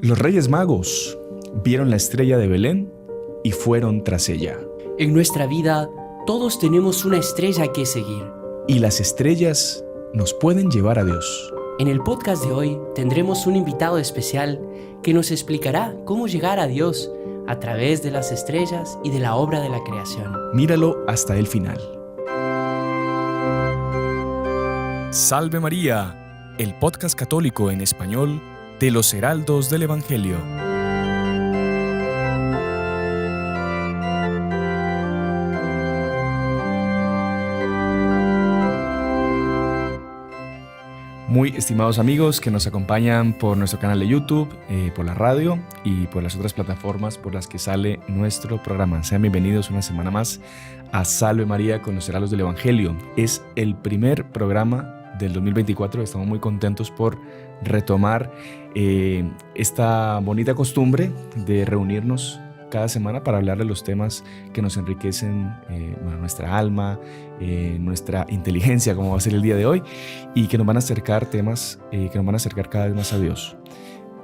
Los Reyes Magos vieron la estrella de Belén y fueron tras ella. En nuestra vida, todos tenemos una estrella que seguir. Y las estrellas nos pueden llevar a Dios. En el podcast de hoy tendremos un invitado especial que nos explicará cómo llegar a Dios a través de las estrellas y de la obra de la creación. Míralo hasta el final. Salve María, el podcast católico en español de los Heraldos del Evangelio. Muy estimados amigos que nos acompañan por nuestro canal de YouTube, por la radio y por las otras plataformas por las que sale nuestro programa. Sean bienvenidos una semana más a Salve María con los Heraldos del Evangelio. Es el primer programa del 2024. Estamos muy contentos por retomar esta bonita costumbre de reunirnos cada semana para hablar de los temas que nos enriquecen nuestra alma, nuestra inteligencia, como va a ser el día de hoy, y que nos van a acercar temas que nos van a acercar cada vez más a Dios.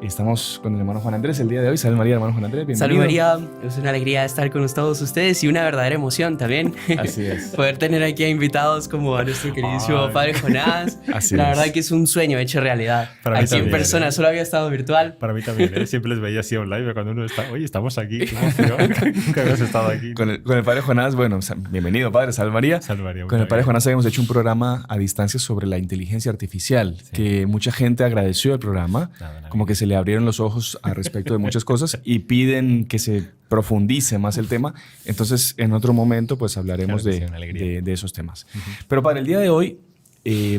Estamos con el hermano Juan Andrés el día de hoy. Salve María, hermano Juan Andrés, bienvenido. Salve María, es una alegría estar con todos ustedes y una verdadera emoción también. Así es. Poder tener aquí a invitados como a nuestro queridísimo Padre Jonás. Así la es. verdad que es un sueño hecho realidad. Para mí aquí también, en persona, solo había estado virtual. Para mí también, siempre les veía así online, pero cuando uno está, oye, estamos aquí, qué emoción, nunca habías estado aquí. Con el Padre Jonás, bueno, bienvenido Padre, Salve María. Salve María. Con el Padre Jonás habíamos hecho un programa a distancia sobre la inteligencia artificial, Sí. que mucha gente agradeció el programa, como que se le abrieron los ojos al respecto de muchas cosas y piden que se profundice más el tema. Entonces, en otro momento, pues hablaremos Claro que sí, una alegría. de esos temas. Pero para el día de hoy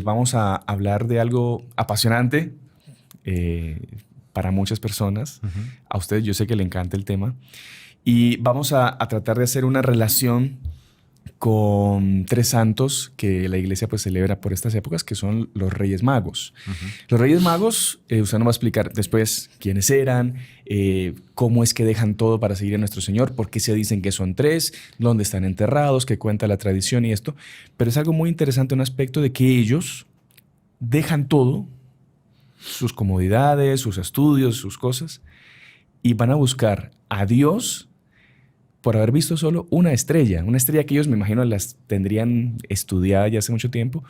vamos a hablar de algo apasionante para muchas personas. A usted yo sé que le encanta el tema. Y vamos a tratar de hacer una relación con tres santos que la iglesia pues celebra por estas épocas, que son los Reyes Magos. Los Reyes Magos, usted nos va a explicar después quiénes eran, cómo es que dejan todo para seguir a nuestro Señor, por qué se dicen que son tres, dónde están enterrados, qué cuenta la tradición y esto. Pero es algo muy interesante, un aspecto de que ellos dejan todo, sus comodidades, sus estudios, sus cosas, y van a buscar a Dios por haber visto solo una estrella que ellos me imagino las tendrían estudiada ya hace mucho tiempo.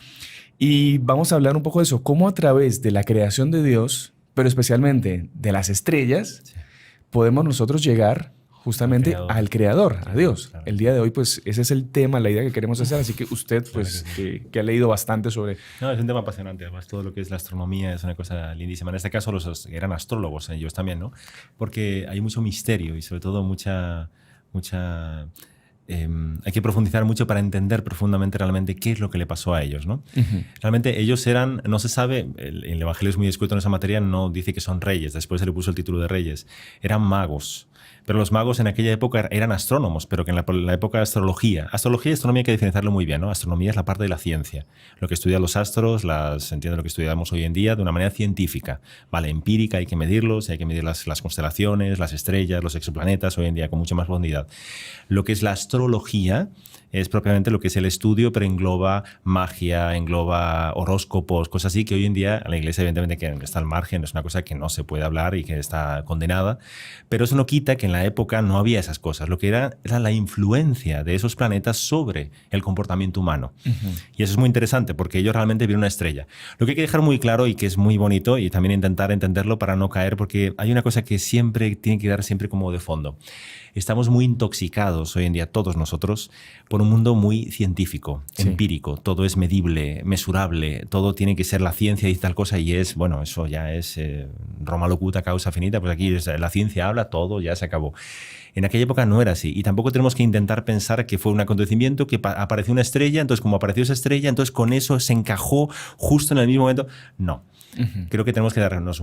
Y vamos a hablar un poco de eso, cómo a través de la creación de Dios, pero especialmente de las estrellas, Sí. podemos nosotros llegar justamente al Creador, a Dios. Claro. El día de hoy, pues ese es el tema, la idea que queremos hacer, así que usted, pues, que ha leído bastante sobre... No, es un tema apasionante, además todo lo que es la astronomía es una cosa lindísima. En este caso los eran astrólogos, ellos también, ¿no? Porque hay mucho misterio y sobre todo hay que profundizar mucho para entender profundamente realmente qué es lo que le pasó a ellos, ¿no? Realmente ellos eran, no se sabe, el Evangelio es muy escueto en esa materia, no dice que son reyes, después se le puso el título de reyes, eran magos. Pero los magos en aquella época eran astrónomos, pero que en la época de astrología y astronomía hay que diferenciarlo muy bien, ¿no? Astronomía es la parte de la ciencia, lo que estudia los astros, entiende lo que estudiamos hoy en día de una manera científica, vale, empírica, hay que medirlos, hay que medir las constelaciones, las estrellas, los exoplanetas, hoy en día con mucha más profundidad. Lo que es la astrología es propiamente lo que es el estudio, pero engloba magia, engloba horóscopos, cosas así que hoy en día la iglesia evidentemente que está al margen, es una cosa que no se puede hablar y que está condenada, pero eso no quita que en la época no había esas cosas, lo que era la influencia de esos planetas sobre el comportamiento humano. Y eso es muy interesante porque ellos realmente vieron una estrella. Lo que hay que dejar muy claro y que es muy bonito y también intentar entenderlo para no caer, porque hay una cosa que siempre tiene que dar siempre como de fondo. Estamos muy intoxicados hoy en día, todos nosotros, por un mundo muy científico, empírico. Todo es medible, mesurable, todo tiene que ser la ciencia y tal cosa, y es, bueno, eso ya es Roma locuta, causa finita, pues aquí la ciencia habla, todo ya se acabó. En aquella época no era así, y tampoco tenemos que intentar pensar que fue un acontecimiento, que apareció una estrella, entonces como apareció esa estrella, entonces con eso se encajó justo en el mismo momento. No. Creo que tenemos que darnos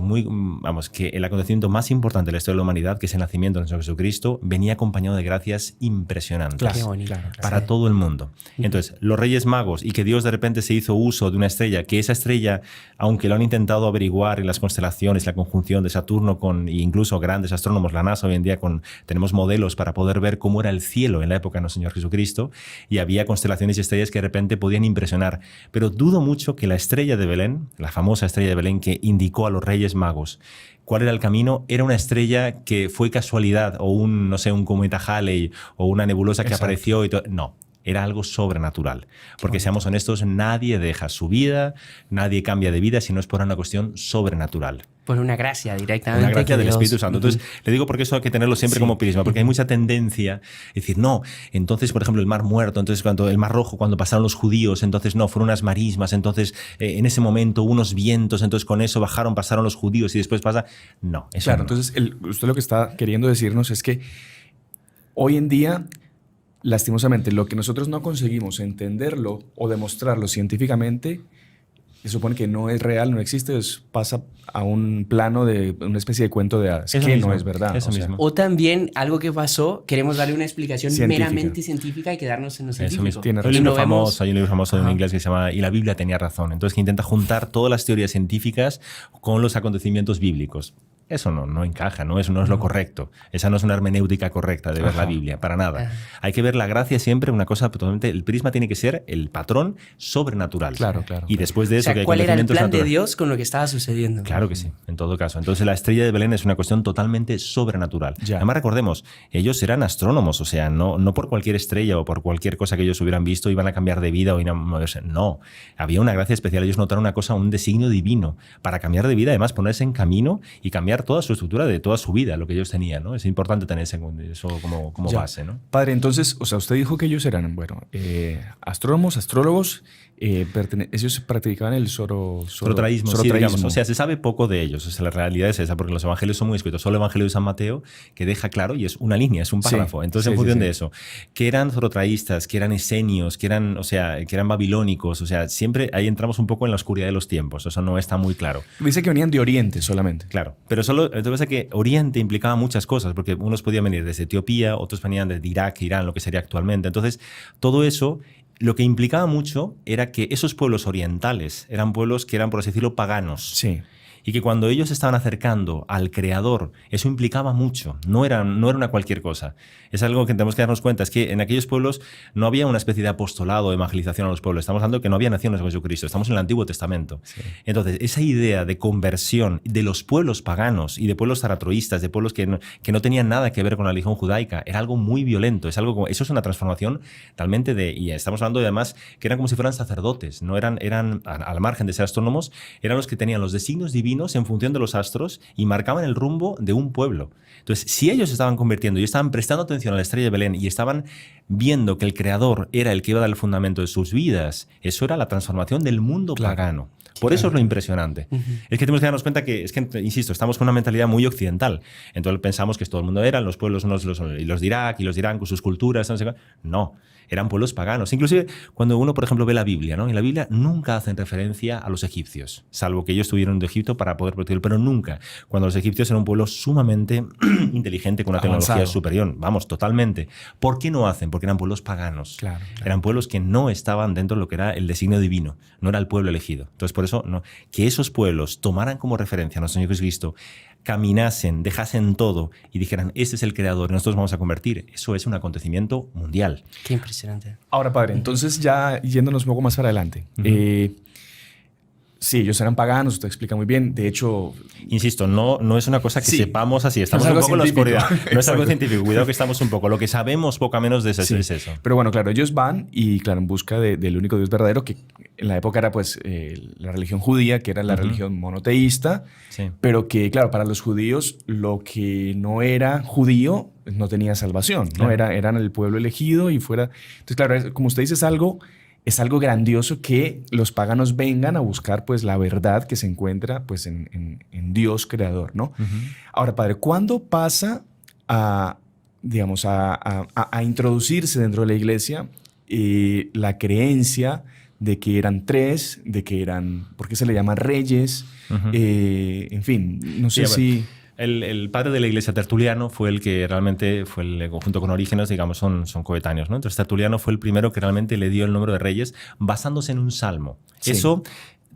que el acontecimiento más importante de la historia de la humanidad, que es el nacimiento de nuestro Jesucristo, venía acompañado de gracias impresionantes. Claro, qué bonito. Para todo el mundo. Entonces, los Reyes Magos y que Dios de repente se hizo uso de una estrella, que esa estrella, aunque lo han intentado averiguar en las constelaciones, la conjunción de Saturno con incluso grandes astrónomos, la NASA hoy en día tenemos modelos para poder ver cómo era el cielo en la época de nuestro Señor Jesucristo, y había constelaciones y estrellas que de repente podían impresionar. Pero dudo mucho que la estrella de Belén, la famosa estrella de Belén que indicó a los Reyes Magos ¿Cuál era el camino? Era una estrella que fue casualidad, o un, no sé, un cometa Halley, o una nebulosa que apareció y todo. No. Era algo sobrenatural. Porque seamos honestos, nadie deja su vida, nadie cambia de vida si no es por una cuestión sobrenatural. Por una gracia directamente. Una gracia del Dios. Espíritu Santo. Entonces, le digo porque eso hay que tenerlo siempre como prisma, porque hay mucha tendencia a decir, no, entonces, por ejemplo, el Mar Muerto, entonces el Mar Rojo, cuando pasaron los judíos, entonces no, fueron unas marismas, entonces en ese momento unos vientos, entonces con eso bajaron, pasaron los judíos y después pasa... No, eso claro, no. entonces usted lo que está queriendo decirnos es que hoy en día, lastimosamente, lo que nosotros no conseguimos entenderlo o demostrarlo científicamente, se supone que no es real, no existe, pasa a un plano de una especie de cuento de hadas, Eso que mismo, no es verdad. eso mismo. O también algo que pasó, queremos darle una explicación Científica. meramente científica y quedarnos en lo Eso científico. mismo. Tiene Hay razón. un libro Y no vemos- famoso, hay un libro famoso de un inglés que se llama Y la Biblia tenía razón. Entonces, que intenta juntar todas las teorías científicas con los acontecimientos bíblicos. Eso no encaja, no es lo correcto. Esa no es una hermenéutica correcta de ver la Biblia, para nada. Hay que ver la gracia siempre, una cosa totalmente... El prisma tiene que ser el patrón sobrenatural. Claro. Y después de O eso, sea, que hay ¿cuál era el conocimientos plan de naturales. Dios con lo que estaba sucediendo? Claro que sí, en todo caso. Entonces la estrella de Belén es una cuestión totalmente sobrenatural. Ya. Además recordemos, ellos eran astrónomos, o sea, no por cualquier estrella o por cualquier cosa que ellos hubieran visto iban a cambiar de vida o iban a moverse. No, había una gracia especial. Ellos notaron una cosa, un designio divino para cambiar de vida, además ponerse en camino y cambiar toda su estructura de toda su vida, lo que ellos tenían, ¿no? Es importante tener eso como Ya. base, ¿no? Padre, entonces, o sea, usted dijo que ellos eran, astrónomos, astrólogos, ellos practicaban el Zorotraísmo, sí, digamos. O sea, se sabe poco de ellos. O sea, la realidad es esa, porque los evangelios son muy escritos. Solo el Evangelio de San Mateo, que deja claro, y es una línea, es un párrafo. Sí, Entonces, sí, en función sí, sí. de eso, que eran zorotraístas, que eran esenios, que eran babilónicos, o sea, siempre ahí entramos un poco en la oscuridad de los tiempos. Eso no está muy claro. Dice que venían de Oriente solamente. Claro, pero solo, entonces pasa que Oriente implicaba muchas cosas, porque unos podían venir desde Etiopía, otros venían de Irak, Irán, lo que sería actualmente. Entonces, todo eso, lo que implicaba mucho era que esos pueblos orientales eran pueblos que eran, por así decirlo, paganos. Sí. Y que cuando ellos se estaban acercando al Creador, eso implicaba mucho, no era una cualquier cosa. Es algo que tenemos que darnos cuenta, es que en aquellos pueblos no había una especie de apostolado, de evangelización a los pueblos. Estamos hablando de que no había naciones con Jesucristo, estamos en el Antiguo Testamento. Sí. Entonces, esa idea de conversión de los pueblos paganos y de pueblos zaratroístas, de pueblos que no tenían nada que ver con la religión judaica, era algo muy violento. Eso es una transformación realmente y estamos hablando de, además, que eran como si fueran sacerdotes, no eran al margen de ser astrónomos, eran los que tenían los designios divinos en función de los astros y marcaban el rumbo de un pueblo. Entonces, si ellos estaban convirtiendo y estaban prestando atención a la estrella de Belén y estaban viendo que el Creador era el que iba a dar el fundamento de sus vidas, eso era la transformación del mundo pagano. Por eso es lo impresionante. Es que tenemos que darnos cuenta que, insisto, estamos con una mentalidad muy occidental. Entonces pensamos que todo el mundo eran los pueblos, los de Irak y los de Irán con sus culturas. No, eran pueblos paganos. Inclusive cuando uno, por ejemplo, ve la Biblia, ¿no? En la Biblia nunca hacen referencia a los egipcios, salvo que ellos estuvieron de Egipto para poder protegerlo, pero nunca. Cuando los egipcios eran un pueblo sumamente inteligente, con una tecnología superior. Vamos, totalmente. ¿Por qué no hacen? Porque eran pueblos paganos. Claro. Eran pueblos que no estaban dentro de lo que era el designio divino. No era el pueblo elegido. Entonces, por eso, no. Que esos pueblos tomaran como referencia a nuestro Señor Jesucristo, caminasen, dejasen todo y dijeran, este es el Creador y nosotros vamos a convertir. Eso es un acontecimiento mundial. Qué impresionante. Ahora, padre, entonces ya yéndonos un poco más para adelante. Sí, ellos eran paganos, usted explica muy bien. De hecho... Insisto, no es una cosa que sepamos así. Estamos no es un poco en la oscuridad. No es algo Exacto. científico. Cuidado que estamos un poco. Lo que sabemos poco a menos de eso es eso. Pero bueno, claro, ellos van y, claro, en busca del único Dios verdadero, que en la época era pues la religión judía, que era la religión monoteísta, pero que, claro, para los judíos lo que no era judío no tenía salvación, ¿no? Eran el pueblo elegido y fuera... Entonces, claro, como usted dice, es algo grandioso que los paganos vengan a buscar pues la verdad que se encuentra pues en Dios creador, ¿no? Ahora, padre, ¿cuándo pasa a introducirse dentro de la iglesia la creencia de que eran tres, de que eran, ¿por qué se le llaman reyes? En fin, no sé si... El padre de la iglesia, Tertuliano, fue el que realmente junto con Orígenes, digamos, son coetáneos, ¿no? Entonces Tertuliano fue el primero que realmente le dio el número de reyes basándose en un salmo. Sí. Eso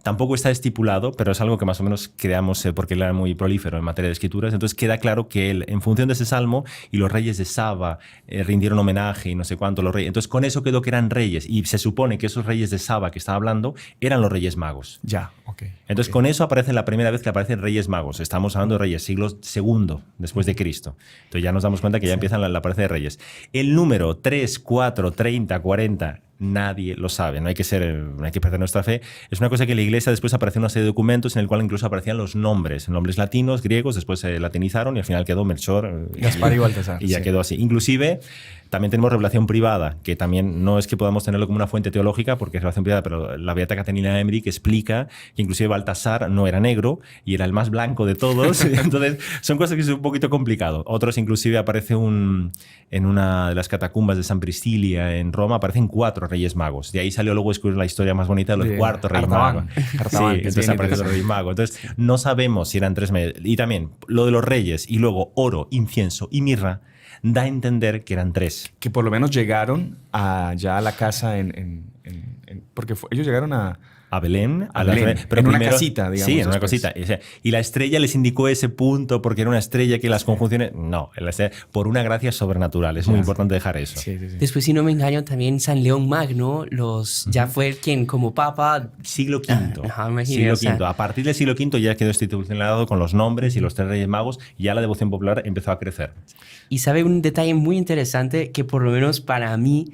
Tampoco está estipulado, pero es algo que más o menos creamos porque él era muy prolífero en materia de escrituras. Entonces queda claro que él, en función de ese salmo, y los reyes de Saba rindieron homenaje y no sé cuánto los reyes. Entonces con eso quedó que eran reyes. Y se supone que esos reyes de Saba que estaba hablando eran los reyes magos. Ya, ok. Entonces con eso aparece la primera vez que aparecen reyes magos. Estamos hablando de reyes, siglo II después de Cristo. Entonces ya nos damos cuenta que ya empiezan la aparece de reyes. El número 3, 4, 30, 40... nadie lo sabe, no hay que perder nuestra fe. Es una cosa que la Iglesia después apareció una serie de documentos en el cual incluso aparecían los nombres latinos, griegos, después se latinizaron y al final quedó Melchor, Gaspar y Baltasar. Y ya quedó así. Inclusive también tenemos revelación privada, que también no es que podamos tenerlo como una fuente teológica, porque es revelación privada, pero la beata Caterina Emmerich explica que inclusive Baltasar no era negro y era el más blanco de todos. Entonces son cosas que es un poquito complicado. Otros inclusive aparece en una de las catacumbas de San Priscilia en Roma, aparecen 4 reyes magos. De ahí salió luego la historia más bonita de los 4 reyes magos. Artaban, sí, entonces aparecen los reyes magos. Entonces no sabemos si eran 3 reyes. Y también lo de los reyes y luego oro, incienso y mirra da a entender que eran 3. Que por lo menos llegaron ya a la casa porque ellos llegaron a Belén, Belén, pero en primero, una casita, digamos. Sí, en una después. casita. Y la estrella les indicó ese punto porque era una estrella que las conjunciones... No, por una gracia sobrenatural. Es muy importante dejar eso. Sí. Después, si no me engaño, también San León Magno ya fue quien como papa... Siglo V. Siglo V. A partir del siglo V ya quedó institucionalizado con los nombres y los 3 reyes magos y ya la devoción popular empezó a crecer. Y sabe un detalle muy interesante que por lo menos para mí,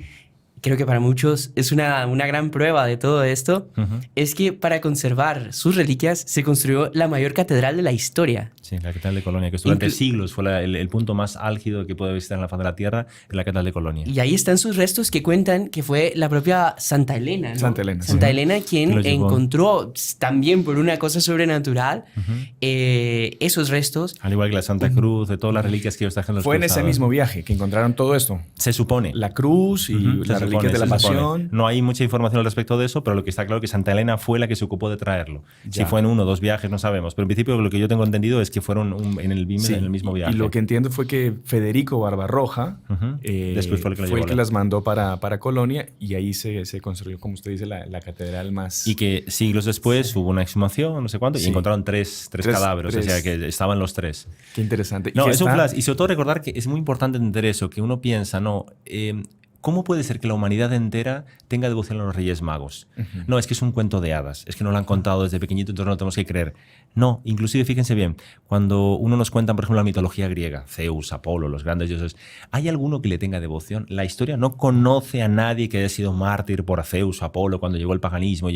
creo que para muchos es una gran prueba de todo esto, es que para conservar sus reliquias se construyó la mayor catedral de la historia. Sí, la Catedral de Colonia, que durante siglos fue el punto más álgido que puede visitar en la faz de la Tierra, es la Catedral de Colonia. Y ahí están sus restos que cuentan que fue la propia Santa Elena, ¿no? Santa Elena quien encontró también por una cosa sobrenatural esos restos. Al igual que la Santa Cruz, de todas las reliquias que ellos trajeron los Fue en cruzados. ese mismo viaje que encontraron todo esto. Se supone. La cruz y las reliquias de la pasión. No hay mucha información al respecto de eso, pero lo que está claro es que Santa Elena fue la que se ocupó de traerlo. Si fue en 1 o 2 viajes, no sabemos. Pero en principio lo que yo tengo entendido es que fueron en el mismo viaje. Y lo que entiendo fue que Federico Barbarroja después fue el que las mandó para Colonia y ahí se construyó, como usted dice, la catedral más... Y que siglos después hubo una exhumación, no sé cuánto, y encontraron tres cadáveres, o sea que estaban los 3. Qué interesante. No, es un flash. Y sobre todo recordar que es muy importante entender eso, que uno piensa, ¿cómo puede ser que la humanidad entera tenga devoción a los Reyes Magos? No, es que es un cuento de hadas, es que nos lo han contado desde pequeñito, entonces no lo tenemos que creer. No, inclusive fíjense bien, cuando uno nos cuenta, por ejemplo, la mitología griega, Zeus, Apolo, los grandes dioses, ¿hay alguno que le tenga devoción? La historia no conoce a nadie que haya sido mártir por Zeus o Apolo cuando llegó el paganismo,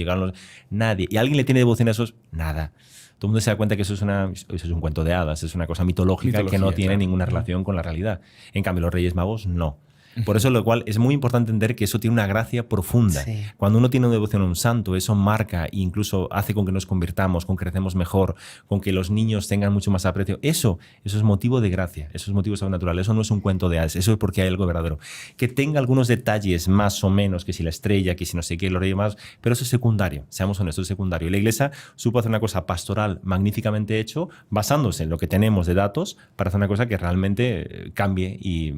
nadie. ¿Y alguien le tiene devoción a esos? Nada. Todo el mundo se da cuenta que eso es un cuento de hadas, es una cosa mitológica que no tiene ninguna relación con la realidad. En cambio, los Reyes Magos no. Por eso lo cual es muy importante entender que eso tiene una gracia profunda. Sí. Cuando uno tiene una devoción a un santo, eso marca e incluso hace con que nos convirtamos, con que crecemos mejor, con que los niños tengan mucho más aprecio. Eso es motivo de gracia, eso es motivo sobrenatural. Eso no es un cuento de hadas, eso es porque hay algo verdadero. Que tenga algunos detalles más o menos, que si la estrella, que si no sé qué, los reyes más, pero eso es secundario, seamos honestos, es secundario. Y la Iglesia supo hacer una cosa pastoral magníficamente hecho, basándose en lo que tenemos de datos, para hacer una cosa que realmente cambie y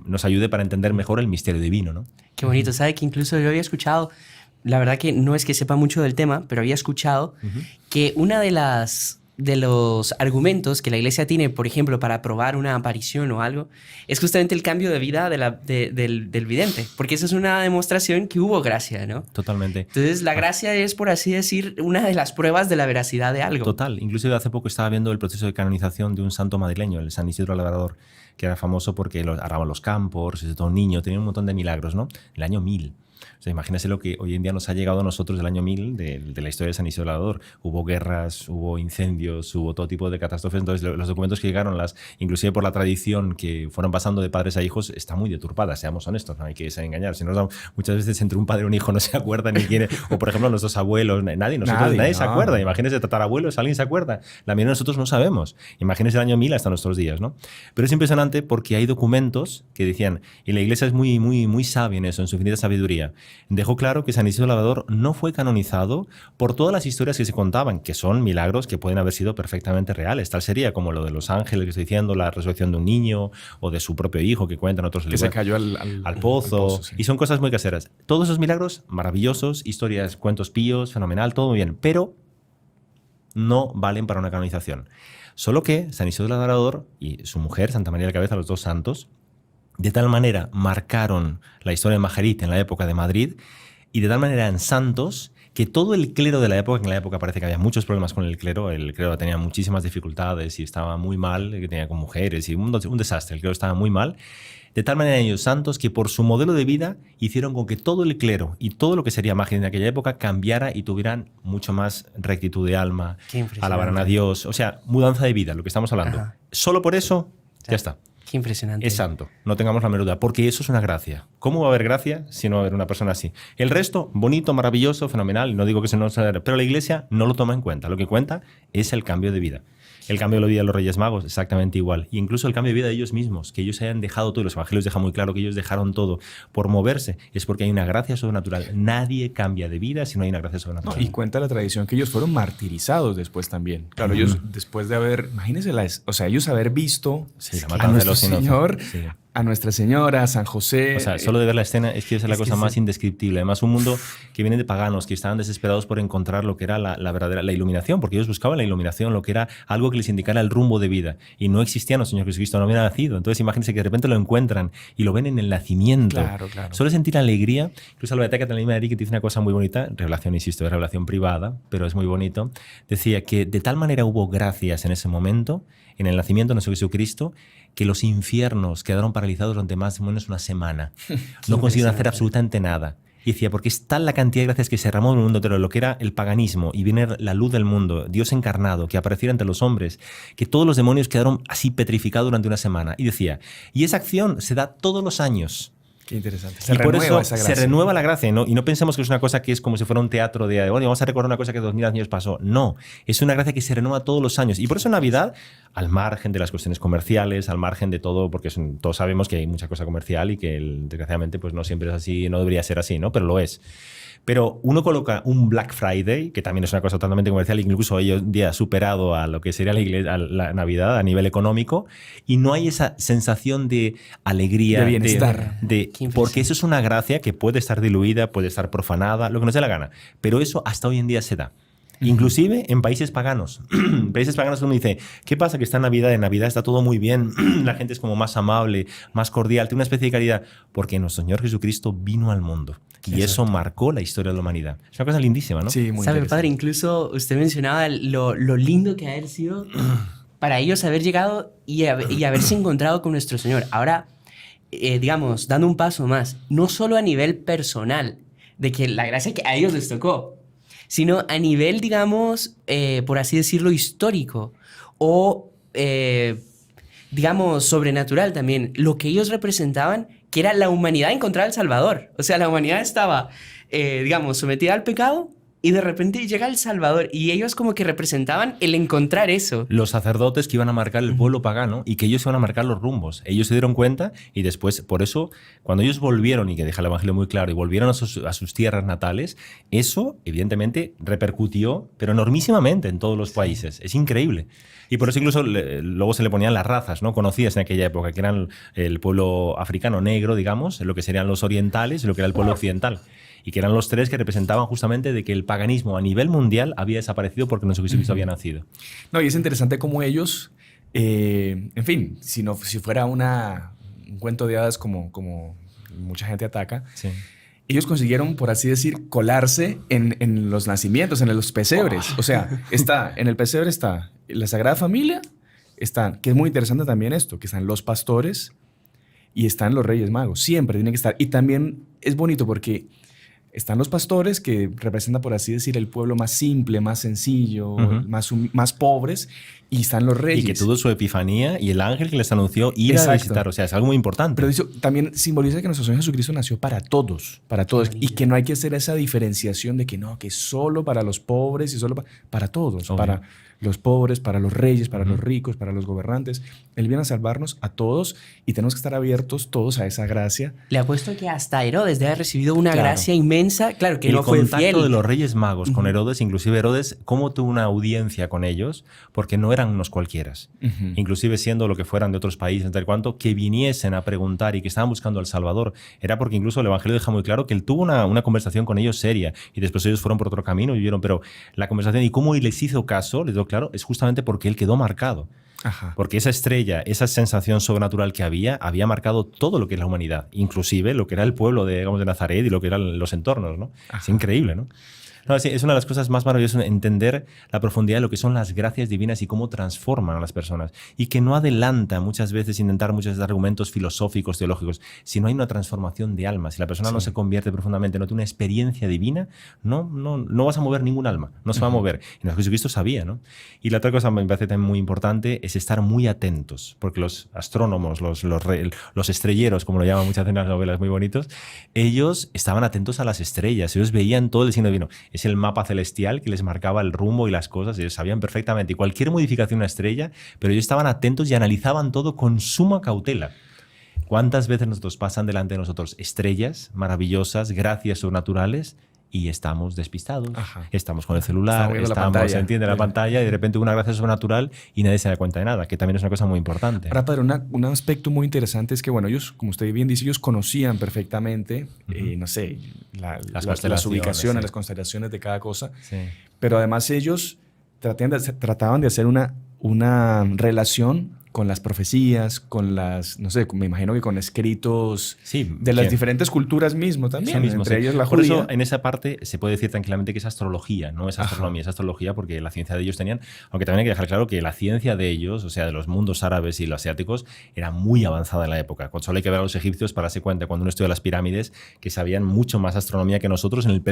nos ayude para entender mejor el misterio divino, ¿no? Qué bonito. ¿Sabe que incluso yo había escuchado, la verdad que no es que sepa mucho del tema, pero había escuchado que una de los argumentos que la Iglesia tiene, por ejemplo, para probar una aparición o algo, es justamente el cambio de vida del vidente, porque esa es una demostración que hubo gracia, ¿no? Totalmente. Entonces, la gracia es, por así decir, una de las pruebas de la veracidad de algo. Total. Inclusive hace poco estaba viendo el proceso de canonización de un santo madrileño, el San Isidro Labrador, que era famoso porque araba los campos, desde todo un niño, tenía un montón de milagros, ¿no? El año 1000. O sea, imagínese lo que hoy en día nos ha llegado a nosotros del año 1000 de la historia de San Isidro Labrador. Hubo guerras, hubo incendios, hubo todo tipo de catástrofes. Entonces, los documentos que llegaron, inclusive por la tradición que fueron pasando de padres a hijos, está muy deturpada, seamos honestos, no hay que engañar. Si muchas veces entre un padre y un hijo no se acuerdan ni quiere, o por ejemplo nuestros abuelos, nadie se acuerda. Imagínese tatarabuelos, alguien se acuerda. La mayoría de nosotros no sabemos. Imagínese el año 1000 hasta nuestros días, ¿no? Pero es impresionante porque hay documentos que decían, y la Iglesia es muy, muy, muy sabia en eso, en su infinita sabiduría. historia. Dejó claro que San Isidro Labrador no fue canonizado por todas las historias que se contaban, que son milagros que pueden haber sido perfectamente reales. Tal sería como lo de los ángeles que estoy diciendo, la resurrección de un niño o de su propio hijo que cuentan otros que se cayó al pozo, sí. Y son cosas muy caseras. Todos esos milagros maravillosos, historias, cuentos píos, fenomenal, todo muy bien, pero no valen para una canonización. Solo que San Isidro Labrador y su mujer, Santa María de la Cabeza, los dos santos, de tal manera marcaron la historia de Majerit en la época de Madrid y de tal manera eran santos que todo el clero de la época, que en la época parece que había muchos problemas con el clero tenía muchísimas dificultades y estaba muy mal, que tenía con mujeres y un desastre, el clero estaba muy mal, de tal manera ellos santos que por su modelo de vida hicieron con que todo el clero y todo lo que sería Majerit en aquella época cambiara y tuvieran mucho más rectitud de alma, alabaran a Dios, o sea, mudanza de vida, lo que estamos hablando. Ajá. Solo por eso, ya está. Qué impresionante. Es santo, no tengamos la menor duda, porque eso es una gracia. ¿Cómo va a haber gracia si no va a haber una persona así? El resto, bonito, maravilloso, fenomenal, no digo que se no sea, pero la Iglesia no lo toma en cuenta. Lo que cuenta es el cambio de vida. El cambio de vida de los Reyes Magos, exactamente igual. Y incluso el cambio de vida de ellos mismos, que ellos hayan dejado todo. Los evangelios dejan muy claro que ellos dejaron todo por moverse. Es porque hay una gracia sobrenatural. Nadie cambia de vida si no hay una gracia sobrenatural. No, y cuenta la tradición que ellos fueron martirizados después también. Claro, ellos después de haber, imagínense, ellos haber visto a nuestro Señor, a Nuestra Señora, a San José. O sea, solo de ver la escena es que es la cosa más indescriptible. Además, un mundo que viene de paganos, que estaban desesperados por encontrar lo que era la verdadera, la iluminación, porque ellos buscaban la iluminación, lo que era algo que les indicara el rumbo de vida. Y no existía, no, Señor Jesucristo no había nacido. Entonces, imagínense que de repente lo encuentran y lo ven en el nacimiento. Claro. Solo sentir alegría. Incluso la Beateca de Madrid, que dice una cosa muy bonita, revelación, insisto, es revelación privada, pero es muy bonito. Decía que de tal manera hubo gracias en ese momento, en el nacimiento de nuestro Jesucristo, que los infiernos quedaron paralizados durante más o menos una semana. No consiguieron hacer absolutamente nada. Y decía, porque es tal la cantidad de gracias que se derramó en el mundo entero, lo que era el paganismo, y viene la luz del mundo, Dios encarnado, que apareciera entre los hombres, que todos los demonios quedaron así petrificados durante una semana. Y decía, y esa acción se da todos los años. Qué interesante. Y por eso se renueva la gracia, ¿no? Y no pensemos que es una cosa que es como si fuera un teatro de, bueno, vamos a recordar una cosa que 2000 años pasó. No, es una gracia que se renueva todos los años. Y por eso Navidad, al margen de las cuestiones comerciales, al margen de todo, porque todos sabemos que hay mucha cosa comercial y que desgraciadamente pues no siempre es así, no debería ser así, ¿no? Pero lo es. Pero uno coloca un Black Friday, que también es una cosa totalmente comercial, incluso hoy en día superado a lo que sería la Navidad a nivel económico, y no hay esa sensación de alegría, de bienestar. Porque eso es una gracia que puede estar diluida, puede estar profanada, lo que nos dé la gana. Pero eso hasta hoy en día se da. Inclusive en países paganos. En países paganos uno dice, ¿qué pasa que está en Navidad está todo muy bien, la gente es como más amable, más cordial, tiene una especie de caridad? Porque nuestro Señor Jesucristo vino al mundo. Y eso marcó la historia de la humanidad. Es una cosa lindísima, ¿no? Sí, muy ¿Sabe, padre? Incluso usted mencionaba lo lindo que haber sido para ellos haber llegado y haberse encontrado con nuestro Señor. Ahora, digamos, dando un paso más, no solo a nivel personal, de que la gracia que a ellos les tocó, sino a nivel, digamos, por así decirlo, histórico o, digamos, sobrenatural también. Lo que ellos representaban, que era la humanidad encontrar al Salvador. O sea, la humanidad estaba, digamos, sometida al pecado y de repente llega el Salvador y ellos como que representaban el encontrar eso. Los sacerdotes que iban a marcar el pueblo pagano y que ellos iban a marcar los rumbos. Ellos se dieron cuenta y después, por eso, cuando ellos volvieron, y que deja el Evangelio muy claro, y volvieron a sus tierras natales, eso evidentemente repercutió, pero enormísimamente en todos los países. Es increíble. Y por eso incluso luego se le ponían las razas, ¿no?, conocidas en aquella época, que eran el pueblo africano negro, digamos, lo que serían los orientales y lo que era el pueblo occidental. Y que eran los tres que representaban justamente de que el paganismo a nivel mundial había desaparecido porque nuestro Jesucristo había nacido. No, y es interesante cómo ellos, en fin, si fuera un cuento de hadas como mucha gente ataca, sí, ellos consiguieron, por así decir, colarse en los nacimientos, en los pesebres. O sea, en el pesebre está la Sagrada Familia, que es muy interesante también esto, que están los pastores y están los Reyes Magos. Siempre tienen que estar. Y también es bonito porque están los pastores, que representan, por así decir, el pueblo más simple, más sencillo, más pobres, y están los reyes. Y que tuvo su epifanía y el ángel que les anunció ir a visitar. O sea, es algo muy importante. Pero eso también simboliza que nuestro Señor Jesucristo nació para todos, y que no hay que hacer esa diferenciación de que no, que solo para los pobres y solo para todos, los pobres, para los reyes, para los ricos, para los gobernantes. Él viene a salvarnos a todos y tenemos que estar abiertos todos a esa gracia. Le apuesto que hasta Herodes debe haber recibido una Claro. gracia inmensa. Claro, que el no fue contacto fiel. de los Reyes Magos con Herodes, inclusive Herodes, cómo tuvo una audiencia con ellos, porque no eran unos cualquieras. Inclusive siendo lo que fueran de otros países, tal cuanto, que viniesen a preguntar y que estaban buscando al Salvador. Era porque incluso el Evangelio deja muy claro que él tuvo una conversación con ellos seria y después ellos fueron por otro camino y vivieron, pero la conversación y cómo les hizo caso, les dio claro, es justamente porque él quedó marcado. Ajá. Porque esa estrella, esa sensación sobrenatural que había marcado todo lo que es la humanidad, inclusive lo que era el pueblo de, digamos, de Nazaret y lo que eran los entornos, ¿no? Es increíble, ¿no? No, es una de las cosas más maravillosas entender la profundidad de lo que son las gracias divinas y cómo transforman a las personas. Y que no adelanta muchas veces intentar muchos argumentos filosóficos, teológicos, si no hay una transformación de alma. Si la persona no se convierte profundamente, no tiene una experiencia divina, no vas a mover ningún alma, no se va a mover. Y Jesucristo sabía, ¿no? Y la otra cosa que me parece también muy importante es estar muy atentos, porque los astrónomos, los estrelleros, como lo llaman muchas veces en las novelas muy bonitos, ellos estaban atentos a las estrellas, ellos veían todo el signo divino. Es el mapa celestial que les marcaba el rumbo y las cosas. Ellos sabían perfectamente cualquier modificación de una estrella, pero ellos estaban atentos y analizaban todo con suma cautela. ¿Cuántas veces nosotros pasan delante de nosotros estrellas maravillosas, gracias sobrenaturales, y estamos despistados? Ajá. Estamos con el celular, se entiende la pantalla y de repente una gracia sobrenatural y nadie se da cuenta de nada, que también es una cosa muy importante. Ahora, padre, un aspecto muy interesante es que, bueno, ellos, como usted bien dice, ellos conocían perfectamente, no sé, las ubicaciones, sí. las constelaciones de cada cosa, Sí. pero además ellos trataban de hacer una relación con las profecías, con las, no sé, me imagino que con escritos de las diferentes culturas mismo también, eso mismo, entre ellos la Por judía. eso, en esa parte se puede decir tranquilamente que es astrología, no es astronomía, es astrología porque la ciencia de ellos tenían, aunque también hay que dejar claro que la ciencia de ellos, o sea, de los mundos árabes y los asiáticos, era muy avanzada en la época. Solo hay que ver a los egipcios para darse cuenta, cuando uno estudia las pirámides, que sabían mucho más astronomía que nosotros en el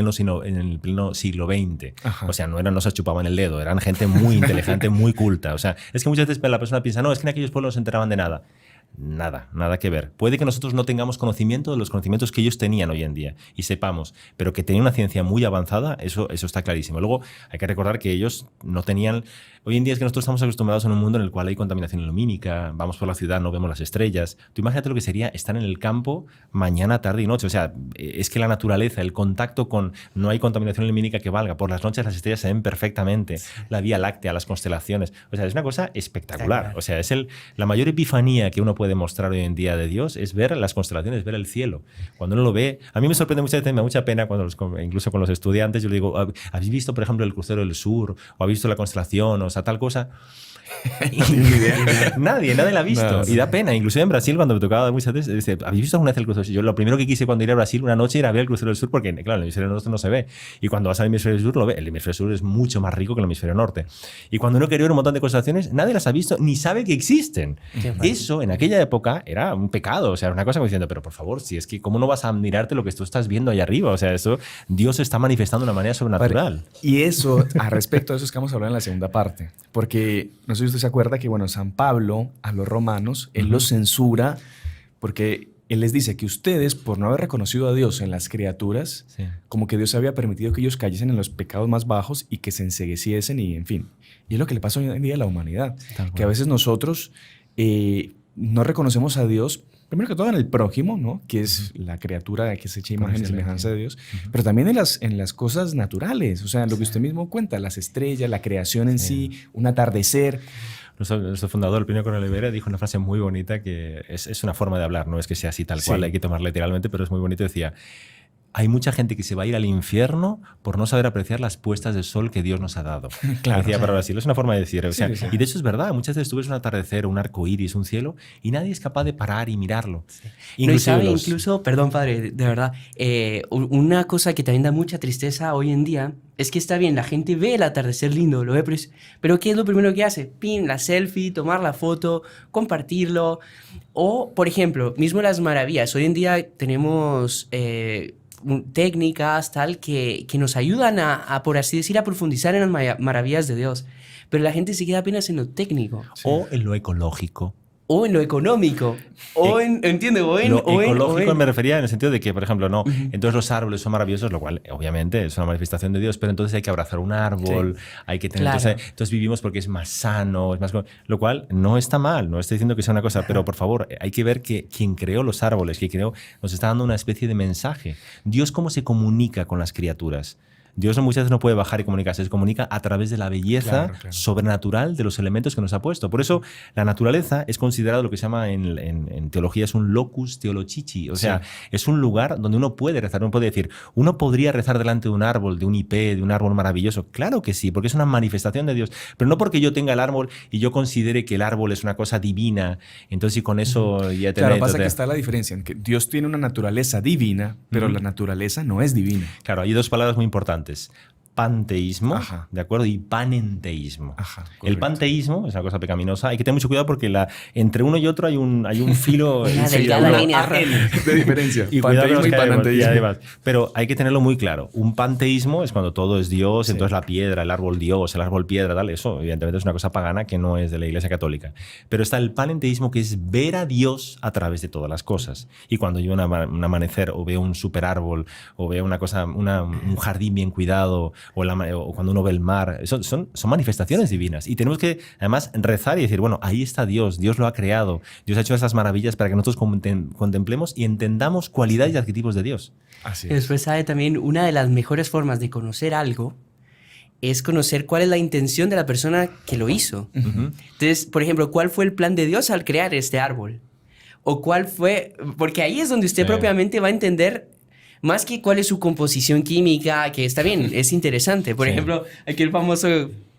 pleno siglo XX. Ajá. O sea, no se chupaban el dedo, eran gente muy inteligente, muy culta. O sea, es que muchas veces la persona piensa, no, es que en aquellos pueblos no se enteraban de nada. Nada que ver. Puede que nosotros no tengamos conocimiento de los conocimientos que ellos tenían hoy en día y sepamos, pero que tenían una ciencia muy avanzada, eso está clarísimo. Luego hay que recordar que ellos no tenían... Hoy en día es que nosotros estamos acostumbrados a un mundo en el cual hay contaminación lumínica, vamos por la ciudad, no vemos las estrellas. Tú imagínate lo que sería estar en el campo mañana, tarde y noche. O sea, es que la naturaleza, el contacto con... No hay contaminación lumínica que valga. Por las noches las estrellas se ven perfectamente. La Vía Láctea, las constelaciones. O sea, es una cosa espectacular. O sea, es la mayor epifanía que uno puede mostrar hoy en día de Dios, es ver las constelaciones, ver el cielo. Cuando uno lo ve... A mí me sorprende muchas veces, me da mucha pena cuando incluso con los estudiantes, yo le digo, ¿habéis visto, por ejemplo, el crucero del sur? ¿O habéis visto la constelación? O sea, tal cosa. nadie la ha visto. No, sí. Y da pena. Inclusive en Brasil, cuando me tocaba muchas veces, dice, ¿habéis visto alguna vez el crucero del sur? Yo lo primero que quise cuando ir a Brasil una noche era ver el crucero del sur, porque, claro, el hemisferio norte no se ve. Y cuando vas al hemisferio sur, lo ve. El hemisferio sur es mucho más rico que el hemisferio norte. Y cuando uno quería ver un montón de constelaciones, nadie las ha visto ni sabe que existen. Eso, en aquella época, era un pecado. O sea, era una cosa como diciendo, pero por favor, si es que, ¿cómo no vas a admirarte lo que tú estás viendo ahí arriba? O sea, eso, Dios se está manifestando de una manera sobrenatural. Y eso, a respecto de eso es que vamos a hablar en la segunda parte. Porque, no sé si usted se acuerda que, bueno, San Pablo a los romanos, él los censura porque él les dice que ustedes, por no haber reconocido a Dios en las criaturas, como que Dios había permitido que ellos cayesen en los pecados más bajos y que se encegueciesen y, en fin. Y es lo que le pasa hoy en día a la humanidad. Que a veces nosotros no reconocemos a Dios, primero que todo en el prójimo, ¿no? Que es la criatura que se echa imagen y semejanza de Dios, pero también en las cosas naturales, o sea, lo que usted mismo cuenta, las estrellas, la creación en sí, un atardecer. Nuestro fundador, el Plinio Cornelio Vera, dijo una frase muy bonita que es una forma de hablar, no es que sea así tal cual, hay que tomarla literalmente, pero es muy bonito. Decía, hay mucha gente que se va a ir al infierno por no saber apreciar las puestas de sol que Dios nos ha dado. Claro. Decía para Brasil, es una forma de decir. O sea, sí. Y de hecho es verdad, muchas veces tú ves un atardecer, un arco iris, un cielo, y nadie es capaz de parar y mirarlo. Incluso, perdón padre, de verdad, una cosa que también da mucha tristeza hoy en día es que está bien, la gente ve el atardecer lindo, lo ve, pero ¿qué es lo primero que hace? Pin, la selfie, tomar la foto, compartirlo. O, por ejemplo, mismo las maravillas. Hoy en día tenemos técnicas tal que nos ayudan a, por así decir, a profundizar en las maravillas de Dios. Pero la gente se queda apenas en lo técnico. O en lo ecológico. o en lo económico, o en, ¿entiendes? O en, Lo o en, ecológico o en- me refería en el sentido de que, por ejemplo, no, entonces los árboles son maravillosos, lo cual obviamente es una manifestación de Dios, pero entonces hay que abrazar un árbol, hay que tener... Claro. Entonces vivimos porque es más sano, es más... Lo cual no está mal, no estoy diciendo que sea una cosa, pero por favor, hay que ver que quien creó los árboles, quien creó, nos está dando una especie de mensaje. Dios, ¿cómo se comunica con las criaturas? Dios muchas veces no puede bajar y comunicarse, se comunica a través de la belleza sobrenatural de los elementos que nos ha puesto. Por eso la naturaleza es considerado lo que se llama en teología es un locus theologici, o sea, es un lugar donde uno puede rezar, uno puede decir, uno podría rezar delante de un árbol, de un hipé, de un árbol maravilloso. Claro que sí, porque es una manifestación de Dios, pero no porque yo tenga el árbol y yo considere que el árbol es una cosa divina, entonces y con eso ya te Claro, pasa que está la diferencia en que Dios tiene una naturaleza divina, pero la naturaleza no es divina. Claro, hay dos palabras muy importantes. Panteísmo, Ajá. ¿de acuerdo? Y panenteísmo. Ajá, El correcto. panteísmo es una cosa pecaminosa. Hay que tener mucho cuidado porque entre uno y otro hay un filo Una enseguida, delgada uno- línea. De diferencia. Y cuidado que Panteísmo nos y caemos, pananteísmo. y además. Pero hay que tenerlo muy claro. Un panteísmo es cuando todo es Dios, Sí. entonces la piedra, el árbol Dios, el árbol piedra, tal. Eso evidentemente es una cosa pagana que no es de la Iglesia Católica. Pero está el panenteísmo, que es ver a Dios a través de todas las cosas. Y cuando yo un amanecer o veo un super árbol o veo una cosa, un jardín bien cuidado o cuando uno ve el mar, son manifestaciones divinas. Y tenemos que además rezar y decir, bueno, ahí está Dios, Dios lo ha creado, Dios ha hecho esas maravillas para que nosotros contemplemos y entendamos cualidades y adjetivos de Dios. Así Y es. después, ¿sabe? También una de las mejores formas de conocer algo es conocer cuál es la intención de la persona que lo hizo. Entonces, por ejemplo, ¿cuál fue el plan de Dios al crear este árbol? O cuál fue... Porque ahí es donde usted propiamente va a entender más que cuál es su composición química, que está bien, es interesante. Por ejemplo, aquel famoso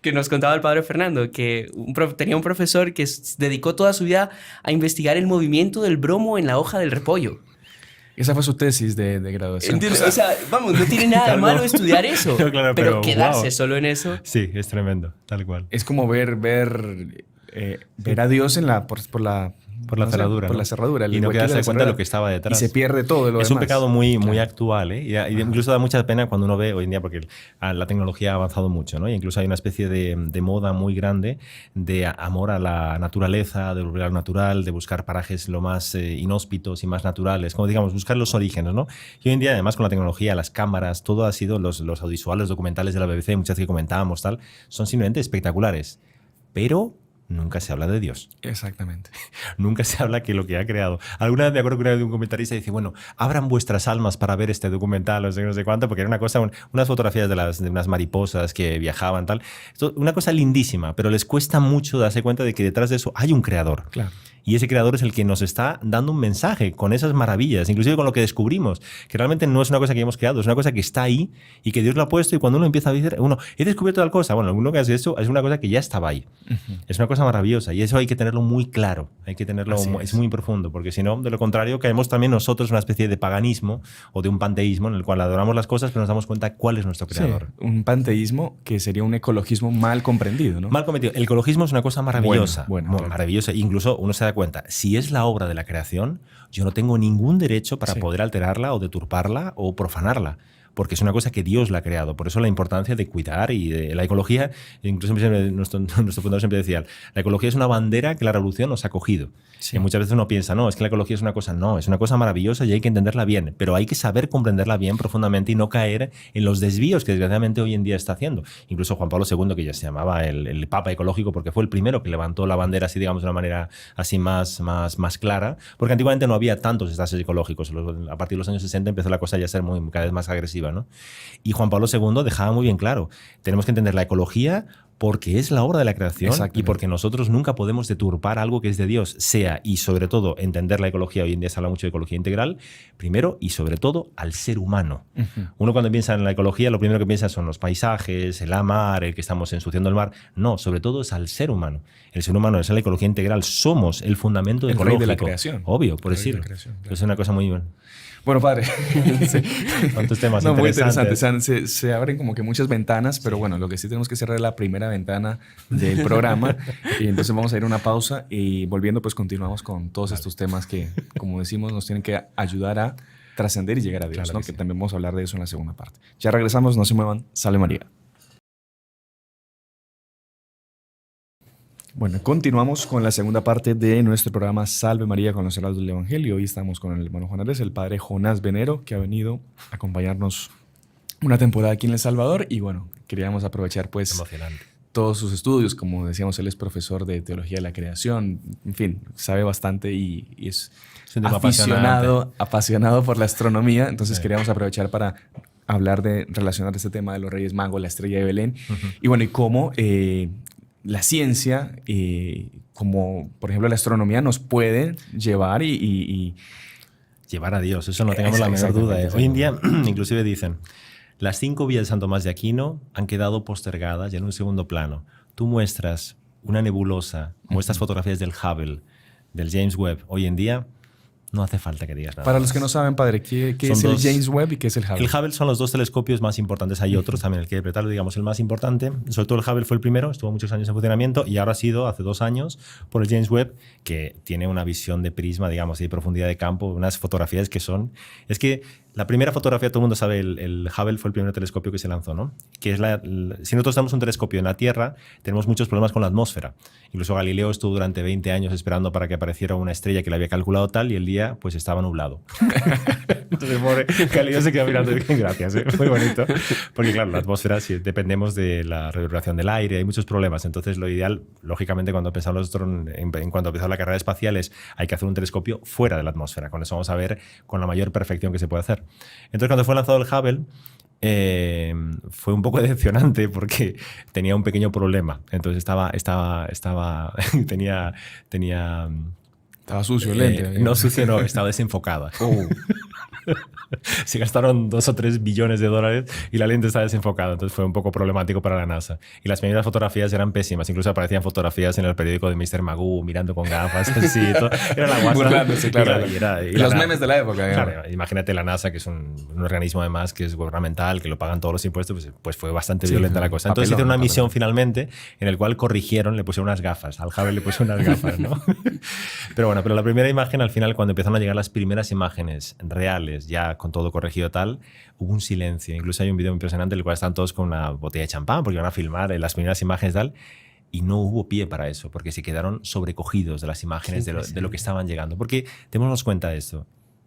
que nos contaba el padre Fernando, que tenía un profesor que dedicó toda su vida a investigar el movimiento del bromo en la hoja del repollo. Esa fue su tesis de graduación. ¿Entiendes? O sea, vamos, no tiene nada de malo estudiar eso, No, claro, pero quedarse wow. solo en eso... Sí, es tremendo, tal cual. Es como ver a Dios por la cerradura. Por ¿no? la cerradura. Y no quedarse cuenta de lo que estaba detrás. Y se pierde todo de lo Es demás. un pecado muy actual, ¿eh? Y incluso da mucha pena cuando uno ve hoy en día, porque la tecnología ha avanzado mucho, ¿no? Y incluso hay una especie de moda muy grande de amor a la naturaleza, de volver al natural, de buscar parajes lo más inhóspitos y más naturales, como digamos, buscar los orígenes, ¿no? Y hoy en día, además, con la tecnología, las cámaras, todo ha sido los audiovisuales, los documentales de la BBC, muchas que comentábamos, tal, son simplemente espectaculares. Pero nunca se habla de Dios. Exactamente. Nunca se habla que lo que ha creado. Alguna vez me acuerdo que una vez un comentarista dice, bueno, abran vuestras almas para ver este documental, no sé cuánto, porque era una cosa, unas fotografías de unas mariposas que viajaban, tal. Esto, una cosa lindísima, pero les cuesta mucho darse cuenta de que detrás de eso hay un creador. Claro. Y ese creador es el que nos está dando un mensaje con esas maravillas, inclusive con lo que descubrimos, que realmente no es una cosa que hemos creado, es una cosa que está ahí y que Dios lo ha puesto, y cuando uno empieza a decir, he descubierto tal cosa, bueno, uno que hace eso es una cosa que ya estaba ahí. Es una cosa maravillosa y eso hay que tenerlo muy claro, hay que tenerlo, es muy profundo, porque si no, de lo contrario, caemos también nosotros en una especie de paganismo o de un panteísmo en el cual adoramos las cosas, pero nos damos cuenta cuál es nuestro creador. Sí, un panteísmo que sería un ecologismo mal comprendido, ¿no? Mal cometido. El ecologismo es una cosa maravillosa, Bueno, claro. maravillosa. Incluso uno se da cuenta, si es la obra de la creación, yo no tengo ningún derecho para poder alterarla o deturparla o profanarla, porque es una cosa que Dios la ha creado. Por eso la importancia de cuidar y de la ecología. Incluso nuestro fundador siempre decía, la ecología es una bandera que la revolución nos ha cogido. Sí. Y muchas veces uno piensa, no, es que la ecología es una cosa, no, es una cosa maravillosa y hay que entenderla bien, pero hay que saber comprenderla bien profundamente y no caer en los desvíos que desgraciadamente hoy en día está haciendo. Incluso Juan Pablo II, que ya se llamaba el Papa ecológico, porque fue el primero que levantó la bandera así, digamos, de una manera así más clara, porque antiguamente no había tantos estados ecológicos. A partir de los años 60 empezó la cosa ya a ser cada vez más agresiva, ¿no? Y Juan Pablo II dejaba muy bien claro, tenemos que entender la ecología porque es la obra de la creación y porque nosotros nunca podemos deturpar algo que es de Dios, sea y sobre todo entender la ecología, hoy en día se habla mucho de ecología integral, primero y sobre todo al ser humano. Uno cuando piensa en la ecología, lo primero que piensa son los paisajes, el mar, el que estamos ensuciando el mar. No, sobre todo es al ser humano. El ser humano es la ecología integral, somos el fundamento ecológico. El rey de la creación. Obvio, por decirlo. Claro. Es una cosa muy buena. Bueno, padre. Sí. ¿Cuántos temas muy interesantes? interesante. Se abren como que muchas ventanas, pero bueno, lo que sí tenemos que cerrar es la primera ventana del programa. Y entonces vamos a ir a una pausa y volviendo pues continuamos con todos estos temas que, como decimos, nos tienen que ayudar a trascender y llegar a Dios, ¿no? Que también vamos a hablar de eso en la segunda parte. Ya regresamos, no se muevan. Salve María. Bueno, continuamos con la segunda parte de nuestro programa Salve María con los heraldos del Evangelio. Hoy estamos con el hermano Juan Andrés, el padre Jonás Venero, que ha venido a acompañarnos una temporada aquí en El Salvador. Y bueno, queríamos aprovechar pues Emocionante. todos sus estudios. Como decíamos, él es profesor de Teología de la Creación. En fin, sabe bastante y es un tema apasionado por la astronomía. Entonces queríamos aprovechar para hablar de relacionar este tema de los Reyes Magos, la estrella de Belén. Y bueno, y cómo la ciencia, como por ejemplo la astronomía, nos puede llevar y llevar a Dios, eso no tengamos la menor duda. Hoy en día, inclusive dicen, las 5 vías de San Tomás de Aquino han quedado postergadas ya en un segundo plano. Tú muestras una nebulosa, muestras fotografías del Hubble, del James Webb. Hoy en día no hace falta que digas nada. Para más. los que no saben, padre, ¿qué es el James Webb y qué es el Hubble? El Hubble son los 2 telescopios más importantes. Hay otros también, el que interpretarlo, digamos, el más importante. Sobre todo el Hubble fue el primero, estuvo muchos años en funcionamiento y ahora ha sido, hace 2 años, por el James Webb, que tiene una visión de prisma, digamos, y de profundidad de campo, unas fotografías que son... Es que la primera fotografía, todo el mundo sabe, el Hubble fue el primer telescopio que se lanzó, ¿no? Que es si nosotros tenemos un telescopio en la Tierra, tenemos muchos problemas con la atmósfera. Incluso Galileo estuvo durante 20 años esperando para que apareciera una estrella que le había calculado tal y el día pues estaba nublado. Entonces, pobre Galileo se quedó mirando y dije, gracias, muy bonito. Porque claro, la atmósfera, si dependemos de la reverberación del aire, hay muchos problemas. Entonces, lo ideal, lógicamente, cuando pensamos nosotros en cuanto empezó la carrera espacial, es hay que hacer un telescopio fuera de la atmósfera. Con eso vamos a ver con la mayor perfección que se puede hacer. Entonces, cuando fue lanzado el Hubble, fue un poco decepcionante porque tenía un pequeño problema. Entonces estaba Estaba sucio, lente. No sucio, no, estaba desenfocada. Se gastaron 2 o 3 billones de dólares y la lente está desenfocada, entonces fue un poco problemático para la NASA. Y las primeras fotografías eran pésimas, incluso aparecían fotografías en el periódico de Mr. Magoo mirando con gafas, así, todo. Era la guasa. Burlándose, claro. Y los memes de la época. Claro, imagínate la NASA, que es un organismo además que es gubernamental, que lo pagan todos los impuestos, pues fue bastante violenta la cosa. Entonces hicieron una misión finalmente en el cual corrigieron, le pusieron unas gafas, al Hubble le pusieron unas gafas, ¿no? Pero la primera imagen, al final, cuando empezaron a llegar las primeras imágenes reales, ya con todo corregido tal, hubo un silencio. Incluso hay un vídeo impresionante en el cual están todos con una botella de champán porque van a filmar las primeras imágenes tal, y no hubo pie para eso, porque se quedaron sobrecogidos de las imágenes de lo que estaban llegando. Porque démonos cuenta de esto.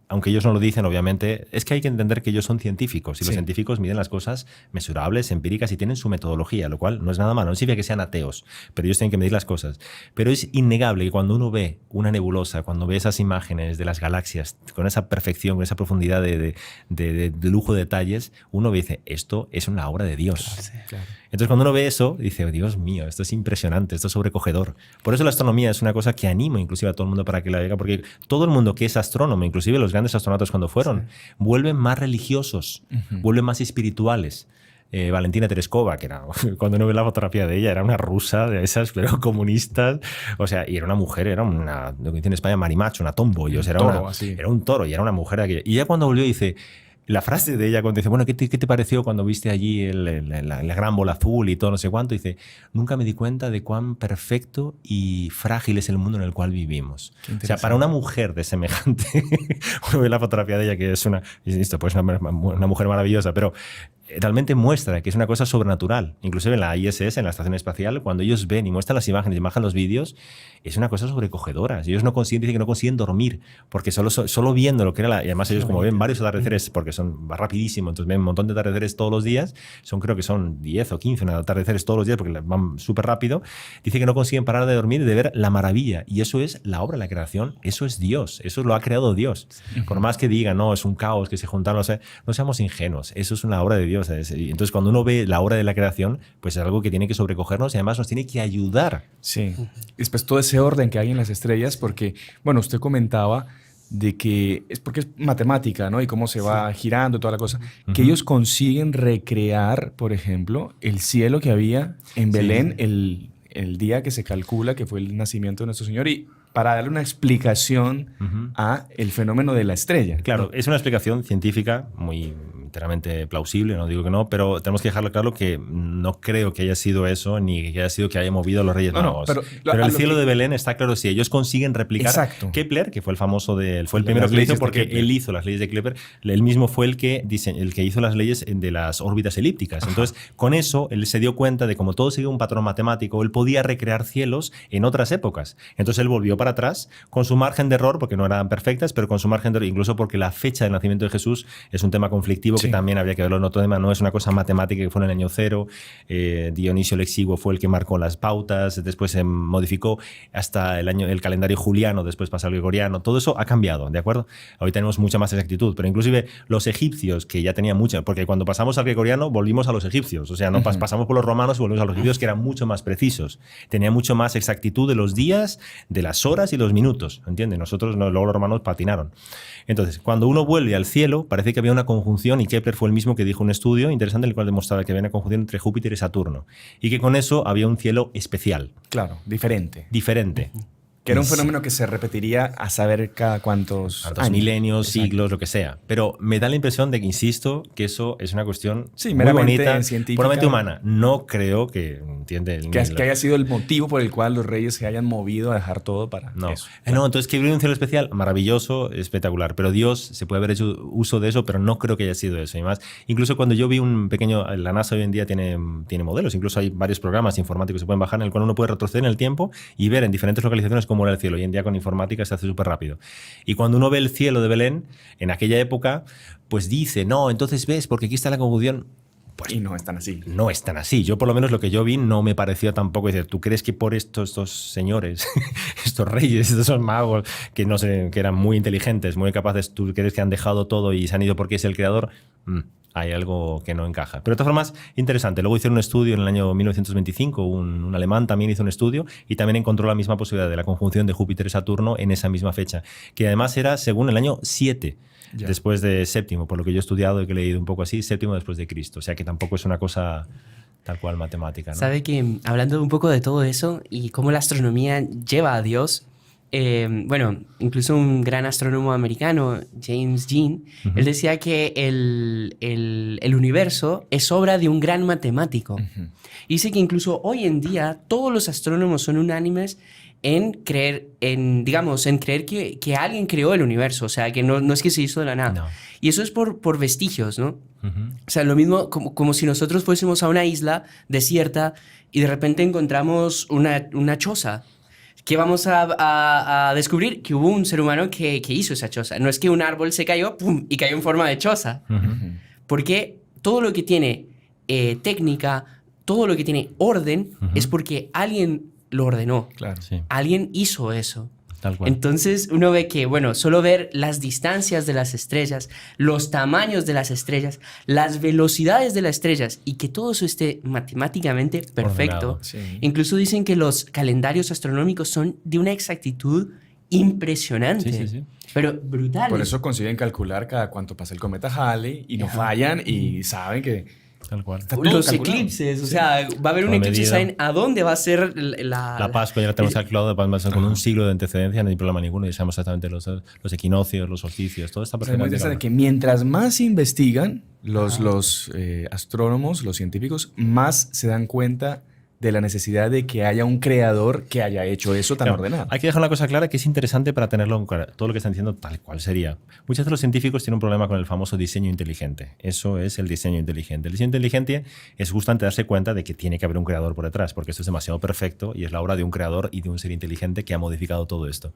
Aunque ellos no lo dicen, obviamente, es que hay que entender que ellos son científicos y los científicos miden las cosas mesurables, empíricas y tienen su metodología, lo cual no es nada malo, no significa que sean ateos, pero ellos tienen que medir las cosas. Pero es innegable que cuando uno ve una nebulosa, cuando ve esas imágenes de las galaxias con esa perfección, con esa profundidad de lujo de detalles, uno dice, esto es una obra de Dios. Claro. Entonces, cuando uno ve eso, dice, oh, Dios mío, esto es impresionante, esto es sobrecogedor. Por eso la astronomía es una cosa que animo inclusive a todo el mundo para que la haga, porque todo el mundo que es astrónomo, inclusive los grandes astronautas cuando fueron, vuelven más religiosos, vuelven más espirituales. Valentina Tereskova, que era, cuando uno ve la fotografía de ella, era una rusa de esas, pero comunistas, o sea, y era una mujer, era una, lo que dice en España, marimacho, una tomboy, o sea, era un toro, y era una mujer aquella. Y ya cuando volvió dice... La frase de ella cuando dice, bueno, ¿qué te pareció cuando viste allí la gran bola azul y todo no sé cuánto? Dice, nunca me di cuenta de cuán perfecto y frágil es el mundo en el cual vivimos. O sea, para una mujer de semejante, uno ve la fotografía de ella que es una mujer maravillosa, pero realmente muestra que es una cosa sobrenatural. Inclusive en la ISS, en la Estación Espacial, cuando ellos ven y muestran las imágenes y bajan los vídeos, es una cosa sobrecogedora. Ellos dicen que no consiguen dormir, porque solo viendo lo que era y además ellos como ven varios atardeceres, porque son rapidísimos, entonces ven un montón de atardeceres todos los días, creo que son 10 o 15 atardeceres todos los días, porque van súper rápido, dice que no consiguen parar de dormir y de ver la maravilla. Y eso es la obra de la creación, eso es Dios, eso lo ha creado Dios. Por más que digan, no, es un caos, que se juntaron, no seamos ingenuos, eso es una obra de Dios. Entonces, cuando uno ve la obra de la creación, pues es algo que tiene que sobrecogernos y además nos tiene que ayudar. Sí. Después todo ese orden que hay en las estrellas, porque, bueno, usted comentaba de que es porque es matemática, ¿no? Y cómo se va girando toda la cosa. Que ellos consiguen recrear, por ejemplo, el cielo que había en Belén el día que se calcula que fue el nacimiento de nuestro Señor y para darle una explicación a el fenómeno de la estrella. Claro, es una explicación científica muy enteramente plausible, no digo que no, pero tenemos que dejarlo claro que no creo que haya sido eso, ni que haya sido que haya movido a los Reyes Magos. Pero el cielo de Belén está claro, si ellos consiguen replicar. Exacto. Kepler, que fue el famoso fue el primero que lo hizo, porque él hizo las leyes de Kepler, él mismo fue el que hizo las leyes de las órbitas elípticas. Entonces, con eso, él se dio cuenta de cómo todo sigue un patrón matemático, él podía recrear cielos en otras épocas. Entonces, él volvió para atrás con su margen de error, porque no eran perfectas, pero con su margen de error, incluso porque la fecha del nacimiento de Jesús es un tema conflictivo que también habría que verlo en otro tema. No es una cosa matemática que fue en el año cero. Dionisio el Exiguo fue el que marcó las pautas, después se modificó hasta el calendario juliano, después pasa al gregoriano. Todo eso ha cambiado, ¿de acuerdo? Hoy tenemos mucha más exactitud, pero inclusive los egipcios, que ya tenían mucha, porque cuando pasamos al gregoriano volvimos a los egipcios, o sea, no pasamos por los romanos y volvimos a los egipcios, que eran mucho más precisos, tenían mucho más exactitud de los días, de las horas y los minutos, ¿entiendes? Nosotros, luego los romanos patinaron. Entonces, cuando uno vuelve al cielo, parece que había una conjunción, y Kepler fue el mismo que dijo un estudio interesante en el cual demostraba que había una conjunción entre Júpiter y Saturno, y que con eso había un cielo especial. Claro, diferente. Diferente. Que era un fenómeno que se repetiría a saber cada cuántos años. Milenios, siglos, lo que sea. Pero me da la impresión de que, insisto, que eso es una cuestión muy bonita, científica, puramente humana. No creo que, ¿entiendes? Que haya sido el motivo por el cual los reyes se hayan movido a dejar todo para eso. No, entonces que hubiera un cielo especial, maravilloso, espectacular. Pero Dios se puede haber hecho uso de eso, pero no creo que haya sido eso. Y más, incluso cuando yo vi un pequeño... La NASA hoy en día tiene modelos, incluso hay varios programas informáticos que se pueden bajar en el cual uno puede retroceder en el tiempo y ver en diferentes localizaciones cómo era el cielo. Hoy en día con informática se hace súper rápido. Y cuando uno ve el cielo de Belén, en aquella época, pues dice, no, entonces ves, porque aquí está la conjunción. Pues y no es tan así. No es tan así. Yo, por lo menos, lo que yo vi no me pareció tampoco. Decir, ¿tú crees que por estos señores, estos reyes, estos magos, que no sé, que eran muy inteligentes, muy capaces, tú crees que han dejado todo y se han ido porque es el creador? Hay algo que no encaja. Pero de todas formas, interesante. Luego hicieron un estudio en el año 1925, un alemán también hizo un estudio y también encontró la misma posibilidad de la conjunción de Júpiter y Saturno en esa misma fecha, que además era según el año 7. Ya. Después de séptimo, por lo que yo he estudiado y que he leído un poco así, séptimo después de Cristo. O sea que tampoco es una cosa tal cual matemática, ¿no? Sabe que, hablando un poco de todo eso y cómo la astronomía lleva a Dios, bueno, incluso un gran astrónomo americano, James Jean, él decía que el universo es obra de un gran matemático. Dice que incluso hoy en día todos los astrónomos son unánimes en creer que alguien creó el universo, o sea, que no es que se hizo de la nada. No. Y eso es por vestigios, ¿no? O sea, lo mismo como si nosotros fuésemos a una isla desierta y de repente encontramos una choza. ¿Qué vamos a descubrir? Que hubo un ser humano que hizo esa choza. No es que un árbol se cayó ¡pum! Y cayó en forma de choza. Porque todo lo que tiene técnica, todo lo que tiene orden, es porque alguien lo ordenó. Claro. Sí. Alguien hizo eso. Tal cual. Entonces uno ve que, bueno, solo ver las distancias de las estrellas, los tamaños de las estrellas, las velocidades de las estrellas y que todo eso esté matemáticamente perfecto. Sí. Incluso dicen que los calendarios astronómicos son de una exactitud impresionante. Sí. Pero brutal. Por eso consiguen calcular cada cuánto pasa el cometa Halley y no fallan y saben que... Tal cual. Los eclipses, o sea, va a haber un eclipse, saben a dónde va a ser la Pascua, ya la tenemos calculado, va a ser con un siglo de antecedencia, no hay problema ninguno, y sabemos exactamente los equinoccios, los solsticios, todo está perfectamente claro. Que mientras más investigan los astrónomos, los científicos, más se dan cuenta de la necesidad de que haya un creador que haya hecho eso tan ordenado. Hay que dejar una cosa clara que es interesante para tenerlo en cuenta. Todo lo que están diciendo tal cual sería. Muchas veces los científicos tienen un problema con el famoso diseño inteligente. Eso es el diseño inteligente. El diseño inteligente es justamente darse cuenta de que tiene que haber un creador por detrás, porque esto es demasiado perfecto y es la obra de un creador y de un ser inteligente que ha modificado todo esto.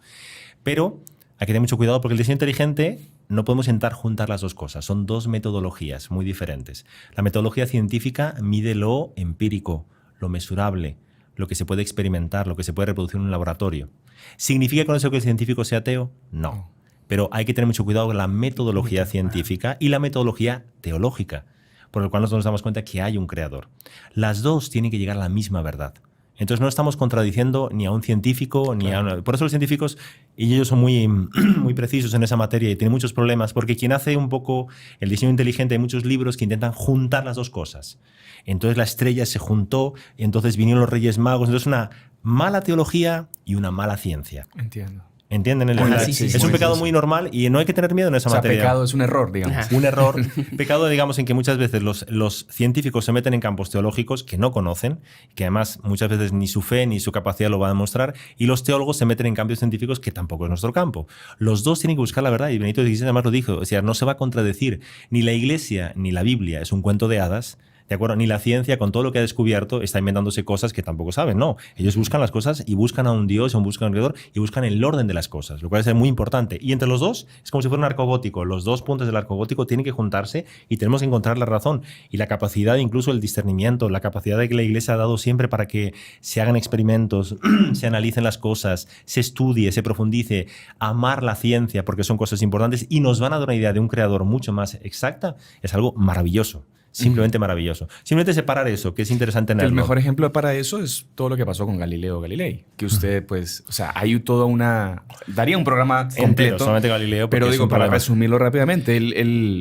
Pero hay que tener mucho cuidado porque el diseño inteligente no podemos intentar juntar las dos cosas. Son dos metodologías muy diferentes. La metodología científica mide lo empírico, lo mesurable, lo que se puede experimentar, lo que se puede reproducir en un laboratorio. ¿Significa con eso que el científico sea ateo? No. Pero hay que tener mucho cuidado con la metodología científica y la metodología teológica, por lo cual nosotros nos damos cuenta que hay un creador. Las dos tienen que llegar a la misma verdad. Entonces no estamos contradiciendo ni a un científico, ni a una... Por eso los científicos, y ellos son muy precisos en esa materia y tienen muchos problemas, porque quien hace un poco el diseño inteligente, hay muchos libros que intentan juntar las dos cosas. Entonces la estrella se juntó, y entonces vinieron los Reyes Magos. Entonces una mala teología y una mala ciencia. Entiendo. ¿Entienden? Sí, es un pecado muy normal y no hay que tener miedo en esa materia. Pecado es un error, digamos. Ajá. Un error. Pecado, digamos, en que muchas veces los científicos se meten en campos teológicos que no conocen, que además muchas veces ni su fe ni su capacidad lo va a demostrar, y los teólogos se meten en campos científicos que tampoco es nuestro campo. Los dos tienen que buscar la verdad, y Benito XVI además lo dijo, o sea, no se va a contradecir. Ni la Iglesia ni la Biblia es un cuento de hadas, ¿de acuerdo? Ni la ciencia, con todo lo que ha descubierto, está inventándose cosas que tampoco saben. No, ellos buscan las cosas y buscan a un Dios, o buscan a un creador y buscan el orden de las cosas, lo cual es muy importante. Y entre los dos es como si fuera un arco gótico. Los dos puntos del arco gótico tienen que juntarse y tenemos que encontrar la razón. Y la capacidad, incluso el discernimiento, la capacidad de que la Iglesia ha dado siempre para que se hagan experimentos, se analicen las cosas, se estudie, se profundice, amar la ciencia, porque son cosas importantes y nos van a dar una idea de un creador mucho más exacta, es algo maravilloso. Simplemente maravilloso. Simplemente separar eso, que es interesante en El mejor ejemplo para eso es todo lo que pasó con Galileo Galilei. Que usted, pues, o sea, hay toda una... Daría un programa completo. Entero, solamente Galileo. Pero digo, para problema. resumirlo rápidamente,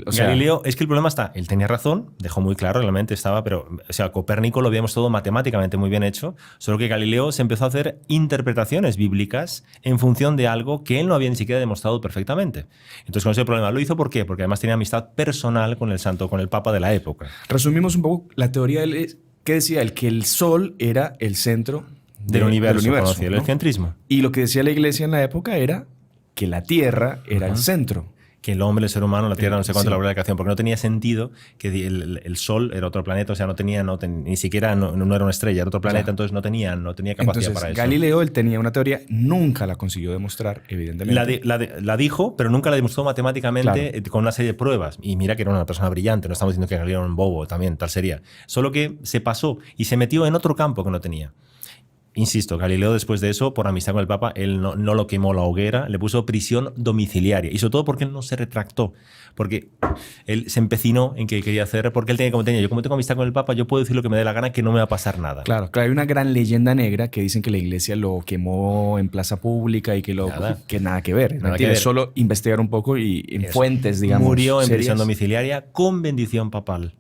o sea, Galileo, es que el problema está, él tenía razón, dejó muy claro, realmente estaba, pero, o sea, Copérnico lo habíamos todo matemáticamente muy bien hecho, solo que Galileo se empezó a hacer interpretaciones bíblicas en función de algo que él no había ni siquiera demostrado perfectamente. Entonces, con ese problema, ¿lo hizo por qué? Porque además tenía amistad personal con el santo, con el papa de la época. Resumimos un poco la teoría de él, que decía él, que el Sol era el centro Del universo, ¿no? el heliocentrismo. Y lo que decía la Iglesia en la época era que la Tierra era el centro. Que el hombre, el ser humano, la Tierra, no sé cuánto, Sí. la obra de la creación, porque no tenía sentido que el Sol era otro planeta, o sea, ni siquiera no era una estrella, era otro planeta, Claro. entonces no tenía capacidad Entonces, para eso. Galileo, él tenía una teoría, nunca la consiguió demostrar, evidentemente. La dijo, pero nunca la demostró matemáticamente Claro. con una serie de pruebas. Y mira que era una persona brillante, no estamos diciendo que Galileo era un bobo, también tal sería. Solo que se pasó y se metió en otro campo que no tenía. Insisto, Galileo después de eso, por amistad con el Papa, él no lo quemó la hoguera, le puso prisión domiciliaria. Y sobre todo porque él no se retractó. Porque él se empecinó en que quería hacer, porque él tenía, yo como tengo amistad con el Papa, yo puedo decir lo que me dé la gana, que no me va a pasar nada. Claro, hay una gran leyenda negra que dicen que la Iglesia lo quemó en plaza pública y que nada que ver. Nada que ver. Solo investigar un poco y en Eso. fuentes, digamos. Murió en serias. prisión domiciliaria con bendición papal.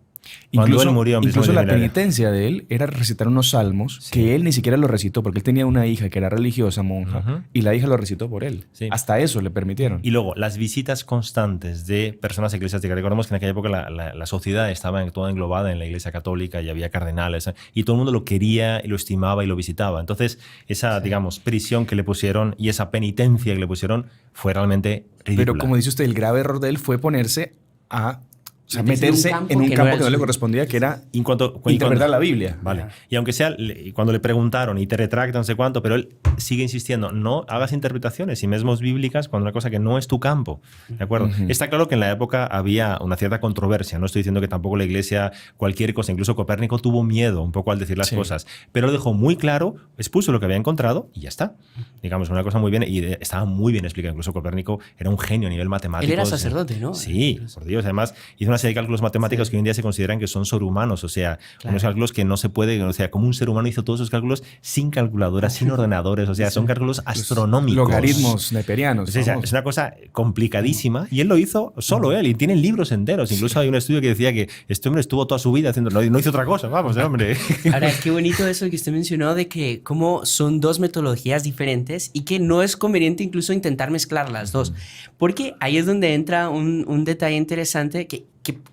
Cuando Incluso, él murió en prisión incluso la domiciliaria. penitencia de él era recitar unos salmos que él ni siquiera lo recitó porque él tenía una hija que era religiosa, monja, Ujú. y la hija lo recitó por él. Sí. Hasta eso le permitieron. Y luego, las visitas constantes de personas eclesiásticas. Recordemos que en aquella época la sociedad estaba toda englobada en la Iglesia Católica y había cardenales, y todo el mundo lo quería y lo estimaba y lo visitaba. Entonces, esa, digamos, prisión que le pusieron y esa penitencia que le pusieron fue realmente ridícula. Pero como dice usted, el grave error de él fue ponerse a... O sea, Meterse meterse en un en un campo campo que no que no era le suyo. correspondía, que era interpretar interpretar la Biblia. Vale. Y aunque sea, cuando le preguntaron y te retracta no sé cuánto, pero él sigue insistiendo, no hagas interpretaciones y mismos bíblicas cuando una cosa que no es tu campo. ¿De acuerdo? Ujú. Está claro que en la época había una cierta controversia. No estoy diciendo que tampoco la Iglesia, cualquier cosa, incluso Copérnico tuvo miedo un poco al decir las Sí. cosas, pero lo dejó muy claro, expuso lo que había encontrado y ya está. Digamos, una cosa muy bien, y estaba muy bien explicado. Incluso Copérnico era un genio a nivel matemático. Él era sacerdote, ¿no? Sí, por Dios. Además, hizo una serie de cálculos matemáticos que hoy en día se consideran que son sobrehumanos, o sea, Claro. unos cálculos que no se puede, o sea, como un ser humano hizo todos esos cálculos sin calculadoras, sin ordenadores, o sea, son cálculos astronómicos. Logaritmos neperianos. O sea, vamos. es una cosa complicadísima y él lo hizo solo él y tiene libros enteros. Incluso hay un estudio que decía que este hombre estuvo toda su vida haciendo, no hizo otra cosa, vamos, hombre. Ahora, qué bonito eso que usted mencionó de que como son dos metodologías diferentes y que no es conveniente incluso intentar mezclar las dos. Porque ahí es donde entra un detalle interesante, que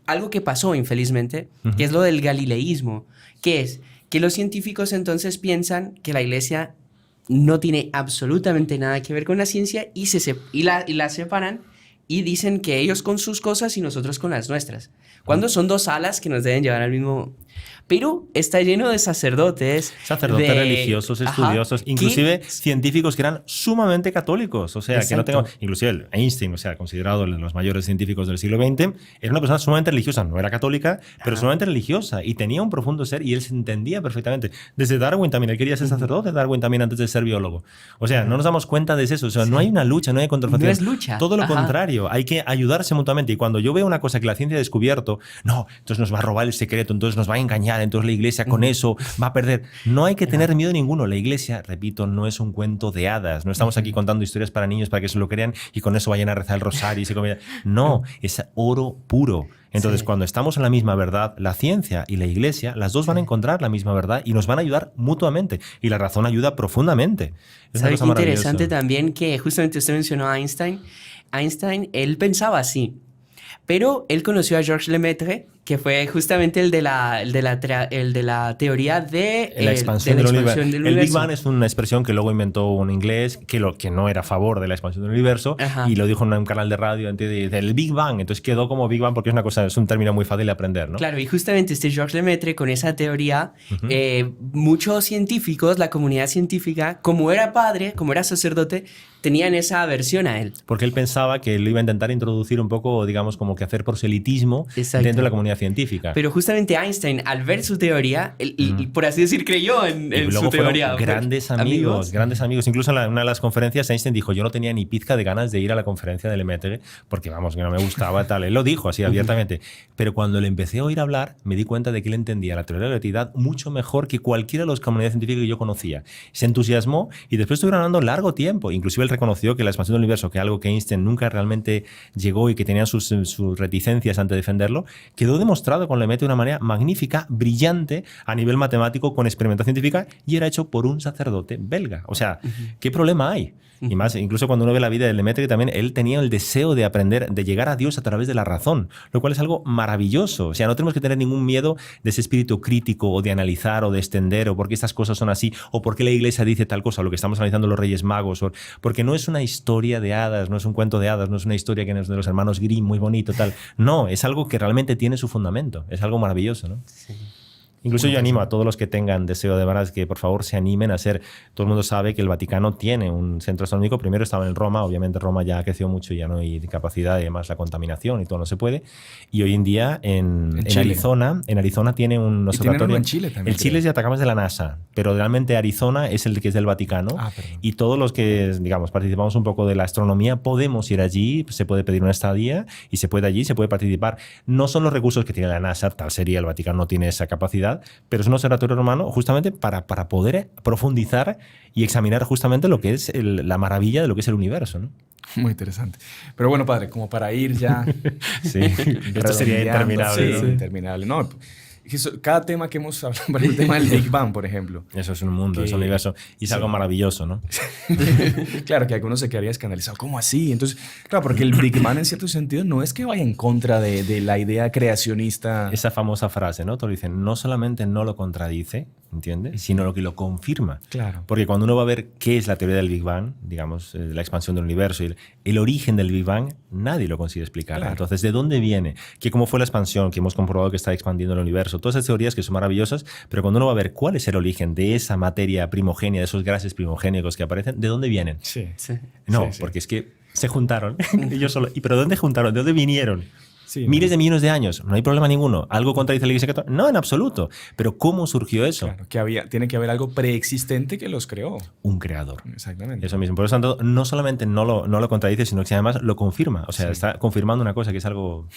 algo que pasó infelizmente, que es lo del galileísmo, que es que los científicos entonces piensan que la Iglesia no tiene absolutamente nada que ver con la ciencia y la separan y dicen que ellos con sus cosas y nosotros con las nuestras. Cuando son dos alas que nos deben llevar al mismo... Pero está lleno de sacerdotes. Religiosos, estudiosos, inclusive científicos que eran sumamente católicos. O sea, Exacto. que no tengo. Inclusive el Einstein, o sea, considerado de los mayores científicos del siglo XX, era una persona sumamente religiosa. No era católica, pero sumamente religiosa. Y tenía un profundo ser y él se entendía perfectamente. Desde Darwin también. Él quería ser sacerdote, Darwin también antes de ser biólogo. O sea, no nos damos cuenta de eso. O sea, no hay una lucha, no hay contrafacción. No es lucha. Todo lo Ajá. contrario. Hay que ayudarse mutuamente. Y cuando yo veo una cosa que la ciencia ha descubierto, no, entonces nos va a robar el secreto, entonces nos va a engañar, entonces la Iglesia con eso va a perder. No hay que tener miedo ninguno. La Iglesia, repito, no es un cuento de hadas. No estamos aquí contando historias para niños para que se lo crean y con eso vayan a rezar el rosario y se coman. No, es oro puro. Entonces, cuando estamos en la misma verdad, la ciencia y la iglesia, las dos van a encontrar la misma verdad y nos van a ayudar mutuamente. Y la razón ayuda profundamente. Es una ¿Sabe cosa qué interesante maravillosa. también que justamente usted mencionó a Einstein? Einstein, él pensaba así, pero él conoció a Georges Lemaitre, que fue justamente el de la teoría de La expansión del universo. del El universo. Big Bang es una expresión que luego inventó un inglés que no era a favor de la expansión del universo. Ajá. Y lo dijo en un canal de radio el Big Bang. Entonces quedó como Big Bang porque es un término muy fácil de aprender, ¿no? Claro, y justamente este Georges Lemaitre, con esa teoría, muchos científicos, la comunidad científica, como era padre, como era sacerdote, tenían esa aversión a él. Porque él pensaba que él iba a intentar introducir un poco, digamos, como que hacer proselitismo Exacto. dentro de la comunidad científica. Pero justamente Einstein, al ver su teoría, él, por así decir, creyó en Y su luego fueron teoría. grandes amigos. Incluso en una de las conferencias Einstein dijo, yo no tenía ni pizca de ganas de ir a la conferencia de Lemaitre porque, vamos, que no me gustaba tal. Él lo dijo así abiertamente. Pero cuando le empecé a oír hablar, me di cuenta de que él entendía la teoría de la relatividad mucho mejor que cualquiera de las comunidades científicas que yo conocía. Se entusiasmó y después estuvieron hablando largo tiempo. Inclusive él reconoció que la expansión del universo, que algo que Einstein nunca realmente llegó y que tenía sus reticencias ante defenderlo, quedó demostrado con Lemaitre de una manera magnífica, brillante a nivel matemático, con experimentación científica, y era hecho por un sacerdote belga. O sea, ¿qué problema hay? Y más, incluso cuando uno ve la vida de Lemaitre, también él tenía el deseo de aprender, de llegar a Dios a través de la razón, lo cual es algo maravilloso. O sea, no tenemos que tener ningún miedo de ese espíritu crítico o de analizar o de extender o por qué estas cosas son así o por qué la iglesia dice tal cosa, o lo que estamos analizando los Reyes Magos, porque no es una historia de hadas, no es un cuento de hadas, no es una historia que es de los hermanos Grimm, muy bonito, tal. No, es algo que realmente tiene su fundamento, es algo maravilloso, ¿no? Sí. Incluso yo animo a todos los que tengan deseo de veras que por favor se animen a hacer. Todo el mundo sabe que el Vaticano tiene un centro astronómico. Primero estaba en Roma, obviamente Roma ya creció mucho y ya no hay capacidad y además la contaminación y todo no se puede. Y hoy en día en Arizona tiene un observatorio. En Chile también. El Chile es de Atacama, es de la NASA, pero realmente Arizona es el que es del Vaticano. Y todos los que, digamos, participamos un poco de la astronomía podemos ir allí, se puede pedir una estadía y se puede participar. No son los recursos que tiene la NASA, tal sería, el Vaticano no tiene esa capacidad, pero es un observatorio romano justamente para poder profundizar y examinar justamente lo que es la maravilla de lo que es el universo, ¿no? Muy interesante. Pero bueno, padre, como para ir ya... Sí, esto sería interminable. Sí, interminable. No, cada tema que hemos hablado, por el tema del Big Bang, por ejemplo. Eso es un mundo, es un universo. Y es algo maravilloso, ¿no? Claro, que algunos se quedaría escandalizado. ¿Cómo así? Entonces, claro, porque el Big Bang en cierto sentido no es que vaya en contra de la idea creacionista. Esa famosa frase, ¿no? Todos dicen, no solamente no lo contradice, ¿entiendes? Sino lo que lo confirma. Claro. Porque cuando uno va a ver qué es la teoría del Big Bang, digamos, la expansión del universo y el origen del Big Bang, nadie lo consigue explicar. Claro. Entonces, ¿de dónde viene? ¿Cómo fue la expansión? Que hemos comprobado que está expandiendo el universo. Todas esas teorías que son maravillosas, pero cuando uno va a ver cuál es el origen de esa materia primogénea, de esos gases primogénicos que aparecen, ¿de dónde vienen? Sí. No, Sí. porque es que se juntaron. Ellos solo. ¿Pero dónde juntaron? ¿De dónde vinieron? Sí, Miles de millones de años, no hay problema ninguno. ¿Algo contradice la Iglesia Católica? No, en absoluto. Pero ¿cómo surgió eso? Claro, tiene que haber algo preexistente que los creó. Un creador. Exactamente. Eso mismo. Por eso, tanto, no solamente no lo contradice, sino que además lo confirma. O sea, está confirmando una cosa que es algo...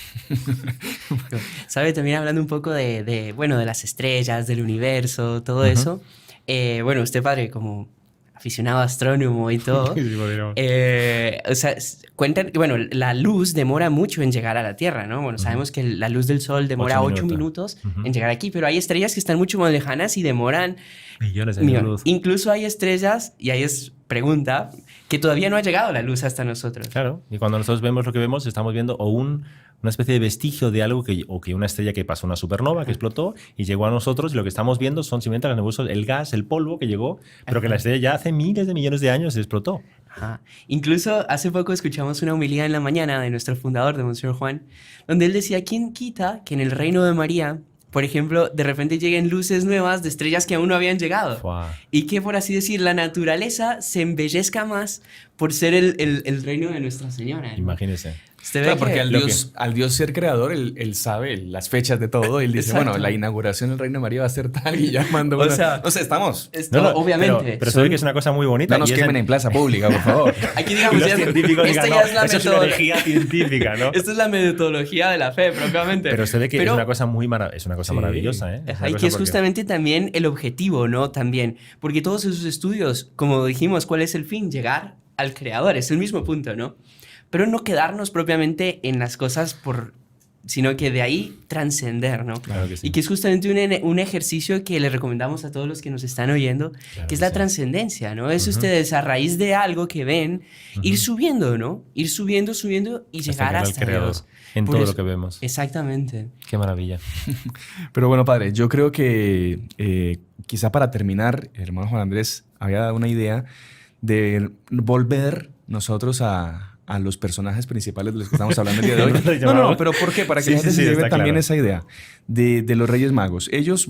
¿Sabe? También hablando un poco de las estrellas, del universo, todo eso. Bueno, usted, padre, como aficionado astrónomo y todo, o sea, cuentan que, bueno, la luz demora mucho en llegar a la Tierra, ¿no? Bueno, sabemos que la luz del Sol demora 8 minutos en llegar aquí, pero hay estrellas que están mucho más lejanas y demoran millones de años luz. Incluso hay estrellas, y ahí es pregunta, que todavía no ha llegado la luz hasta nosotros. Claro, y cuando nosotros vemos lo que vemos, estamos viendo o una especie de vestigio de algo o que una estrella que pasó, una supernova que explotó y llegó a nosotros, y lo que estamos viendo son simplemente las nebulosas, el gas, el polvo que llegó, pero que la estrella ya hace miles de millones de años explotó. Ajá. Incluso hace poco escuchamos una homilía en la mañana de nuestro fundador, de Monseñor Juan, donde él decía, ¿quién quita que en el reino de María, por ejemplo, de repente lleguen luces nuevas de estrellas que aún no habían llegado? Wow. Y que, por así decir, la naturaleza se embellezca más por ser el reino de Nuestra Señora, ¿no? Imagínese. Claro, porque al Dios ser creador, él sabe las fechas de todo. Él dice, Exacto. bueno, la inauguración del Reino de María va a ser tal y ya mandó O sea, no sé, estamos. Obviamente. Pero sabe que es una cosa muy bonita. No nos quemen en plaza pública, por favor. Aquí digamos, Los científicos esta digan, ya es la eso es una metodología. herejía científica, ¿no? Esta es la metodología de la fe, propiamente. Pero usted ve que es una cosa muy maravillosa, ¿eh? Y que es justamente también el objetivo, ¿no? También. Porque todos esos estudios, como dijimos, ¿cuál es el fin? Llegar al creador. Es el mismo punto, ¿no? Pero no quedarnos propiamente en las cosas por sino que de ahí trascender, ¿no? Claro que sí. Y que es justamente un ejercicio que le recomendamos a todos los que nos están oyendo, Claro que es que la sí. trascendencia, ¿no? Es ustedes a raíz de algo que ven, ir subiendo, ¿no? Ir subiendo y llegar llegar al hasta Creador, Dios. en Por todo eso- lo que vemos. Exactamente. Qué maravilla. Pero bueno, padre, yo creo que quizá para terminar, el hermano Juan Andrés había dado una idea de volver nosotros a los personajes principales de los que estamos hablando el día de hoy. No, pero ¿por qué? Para que Sí, la gente sí, se sí, lleve está también claro. esa idea de los Reyes Magos. Ellos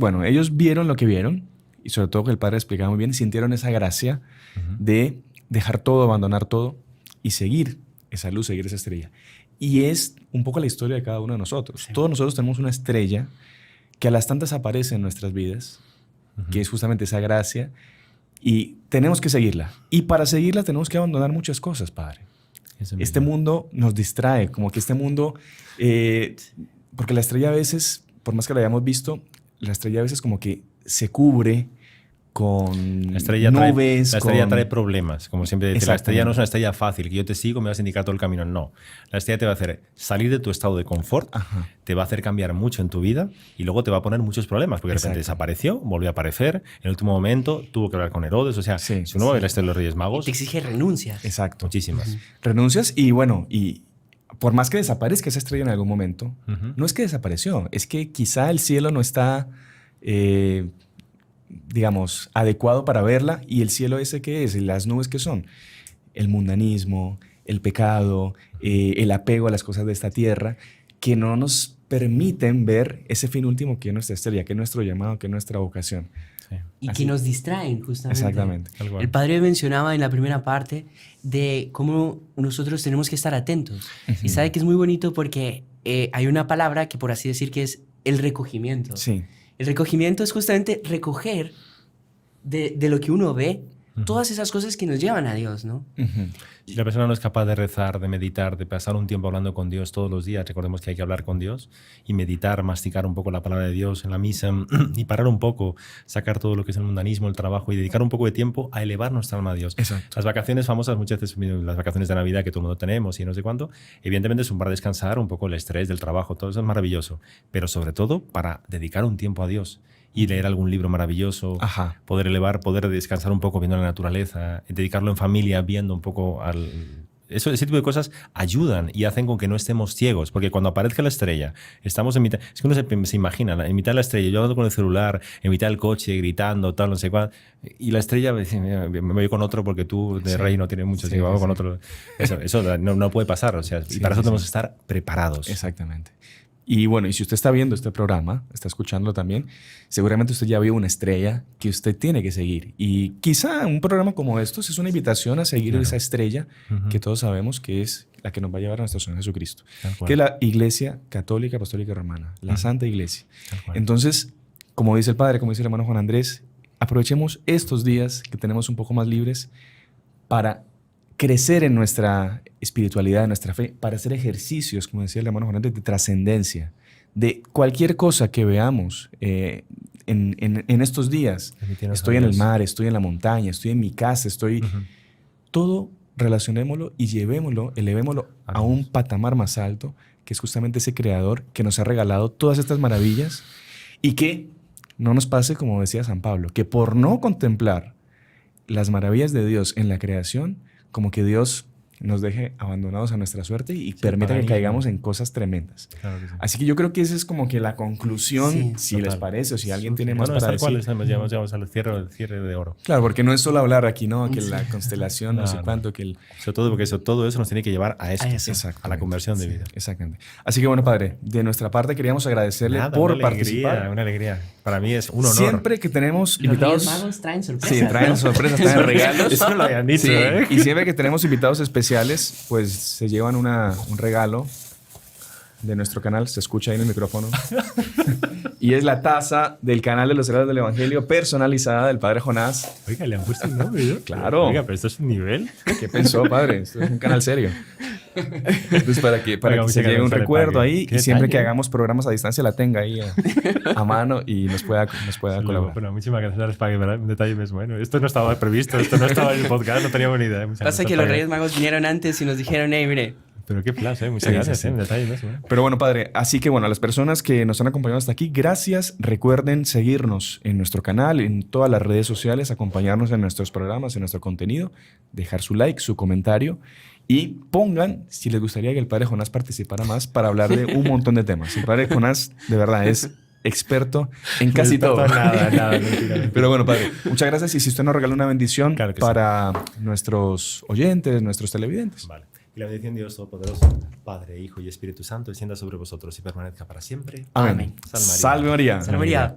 vieron lo que vieron y sobre todo que el padre explicaba muy bien, sintieron esa gracia de dejar todo, abandonar todo y seguir esa luz, seguir esa estrella. Y es un poco la historia de cada uno de nosotros. Sí. Todos nosotros tenemos una estrella que a las tantas aparece en nuestras vidas, que es justamente esa gracia, y tenemos que seguirla. Y para seguirla tenemos que abandonar muchas cosas, padre. Eso Este mismo. mundo nos distrae, como que este mundo, porque la estrella a veces, por más que la hayamos visto, la estrella a veces como que se cubre con La estrella nubes. trae problemas. Como siempre dice, la estrella no es una estrella fácil, que yo te sigo, me vas a indicar todo el camino. No. La estrella te va a hacer salir de tu estado de confort, Ajá. te va a hacer cambiar mucho en tu vida y luego te va a poner muchos problemas, porque de repente Exacto. desapareció, volvió a aparecer, en el último momento tuvo que hablar con Herodes. O sea, Sí, si uno va a ver la estrella de los Reyes Y Magos, te exige renuncias. Exacto. muchísimas. Renuncias y bueno, y por más que desaparezca esa estrella en algún momento, Ujú. no es que desapareció, es que quizá el cielo no está, digamos, adecuado para verla y el cielo ese que es, y las nubes que son, el mundanismo, el pecado, el apego a las cosas de esta tierra, que no nos permiten ver ese fin último que es nuestra estrella, que es nuestro llamado, que es nuestra vocación. Sí. Y Así. que nos distraen, justamente. Exactamente. Tal cual. El padre mencionaba en la primera parte de cómo nosotros tenemos que estar atentos. Y sabe que es muy bonito porque hay una palabra que por así decir que es el recogimiento. Sí. El recogimiento es justamente recoger de lo que uno ve todas esas cosas que nos llevan a Dios, ¿no? Ujú. Si la persona no es capaz de rezar, de meditar, de pasar un tiempo hablando con Dios todos los días, recordemos que hay que hablar con Dios y meditar, masticar un poco la palabra de Dios en la misa y parar un poco, sacar todo lo que es el mundanismo, el trabajo y dedicar un poco de tiempo a elevar nuestra alma a Dios. Exacto. Las vacaciones famosas, muchas veces las vacaciones de Navidad que todo el mundo tenemos y no sé cuánto, evidentemente es para descansar un poco el estrés del trabajo, todo eso es maravilloso, pero sobre todo para dedicar un tiempo a Dios y leer algún libro maravilloso, Ajá. poder elevar, poder descansar un poco viendo la naturaleza, dedicarlo en familia, viendo un poco ese tipo de cosas ayudan y hacen con que no estemos ciegos, porque cuando aparezca la estrella, estamos en mitad, es que uno se imagina, en mitad de la estrella, yo hablando con el celular, en mitad del coche, gritando, tal, no sé cuál, y la estrella me dice, "Mira, me voy con otro porque tú de rey no tienes mucho, así que vamos con otro". Eso no puede pasar, o sea, y para eso tenemos que estar preparados. Exactamente. Y bueno, y si usted está viendo este programa, está escuchándolo también, seguramente usted ya vio una estrella que usted tiene que seguir. Y quizá un programa como estos es una invitación a seguir esa estrella que todos sabemos que es la que nos va a llevar a nuestro Señor Jesucristo, Tal cual. que es la Iglesia Católica, Apostólica y Romana, la Santa Iglesia. Tal cual. Entonces, como dice el Padre, como dice el hermano Juan Andrés, aprovechemos estos días que tenemos un poco más libres para crecer en nuestra espiritualidad, en nuestra fe, para hacer ejercicios, como decía el hermano Juan Andrés, de trascendencia, de cualquier cosa que veamos en estos días. Permitirnos Estoy a en el Dios. mar, estoy en la montaña, estoy en mi casa, estoy... Todo relacionémoslo y llevémoslo, elevémoslo a un patamar más alto, que es justamente ese creador que nos ha regalado todas estas maravillas y que no nos pase como decía San Pablo, que por no contemplar las maravillas de Dios en la creación, como que Dios nos deje abandonados a nuestra suerte y permita para que ahí. caigamos en cosas tremendas. Claro que sí. Así que yo creo que esa es como que la conclusión, Sí, si total. les parece o si alguien tiene más Bueno, es para tal decir. cual, llegamos al cierre de oro. Claro, porque no es solo hablar aquí, ¿no? Que la constelación, no sé No. cuánto, que el... Sobre todo porque todo eso nos tiene que llevar a esto, A eso. a la conversión de vida. Exactamente. Así que bueno, padre, de nuestra parte queríamos agradecerle Nada, por una alegría, participar. una alegría. Para mí es un honor. Siempre que tenemos Los invitados... Reyes Magos traen sorpresas. Sí, traen ¿no? sorpresas, traen regalos. Eso no lo habían dicho, Sí, ¿eh? y siempre que tenemos invitados especiales, pues se llevan un regalo de nuestro canal, se escucha ahí en el micrófono. Y es la taza del canal de los Heraldos del Evangelio personalizada del Padre Jonás. Oiga, le han puesto el nombre, ¿no? Claro. Oiga, pero esto es un nivel. ¿Qué pensó, padre? Esto es un canal serio. Entonces, para que Oiga, se muchas lleve un gracias, recuerdo Padre. ahí Qué y siempre que detalle. hagamos programas a distancia la tenga ahí a mano y nos pueda colaborar. Bueno, muchísimas gracias, Padre. ¿Verdad? Un detalle más bueno. Esto no estaba previsto, esto no estaba en el podcast, no teníamos ni idea. Muchas Pasa gracias, que los Padre. Reyes Magos vinieron antes y nos dijeron, hey, mire, Pero qué placer, muchas Sí, gracias. sí, sí. Detalle, ¿no? Pero bueno, padre, así que bueno, a las personas que nos han acompañado hasta aquí, gracias. Recuerden seguirnos en nuestro canal, en todas las redes sociales, acompañarnos en nuestros programas, en nuestro contenido, dejar su like, su comentario y pongan si les gustaría que el padre Jonás participara más para hablar de un montón de temas. El padre Jonás, de verdad, es experto en casi todo. Nada, mentira. Pero bueno, padre, muchas gracias. Y si usted nos regala una bendición Claro que para nuestros oyentes, nuestros televidentes. Vale. Y la bendición de Dios Todopoderoso, Padre, Hijo y Espíritu Santo, descienda sobre vosotros y permanezca para siempre. Amén. Salve María. Salve María. Salve María.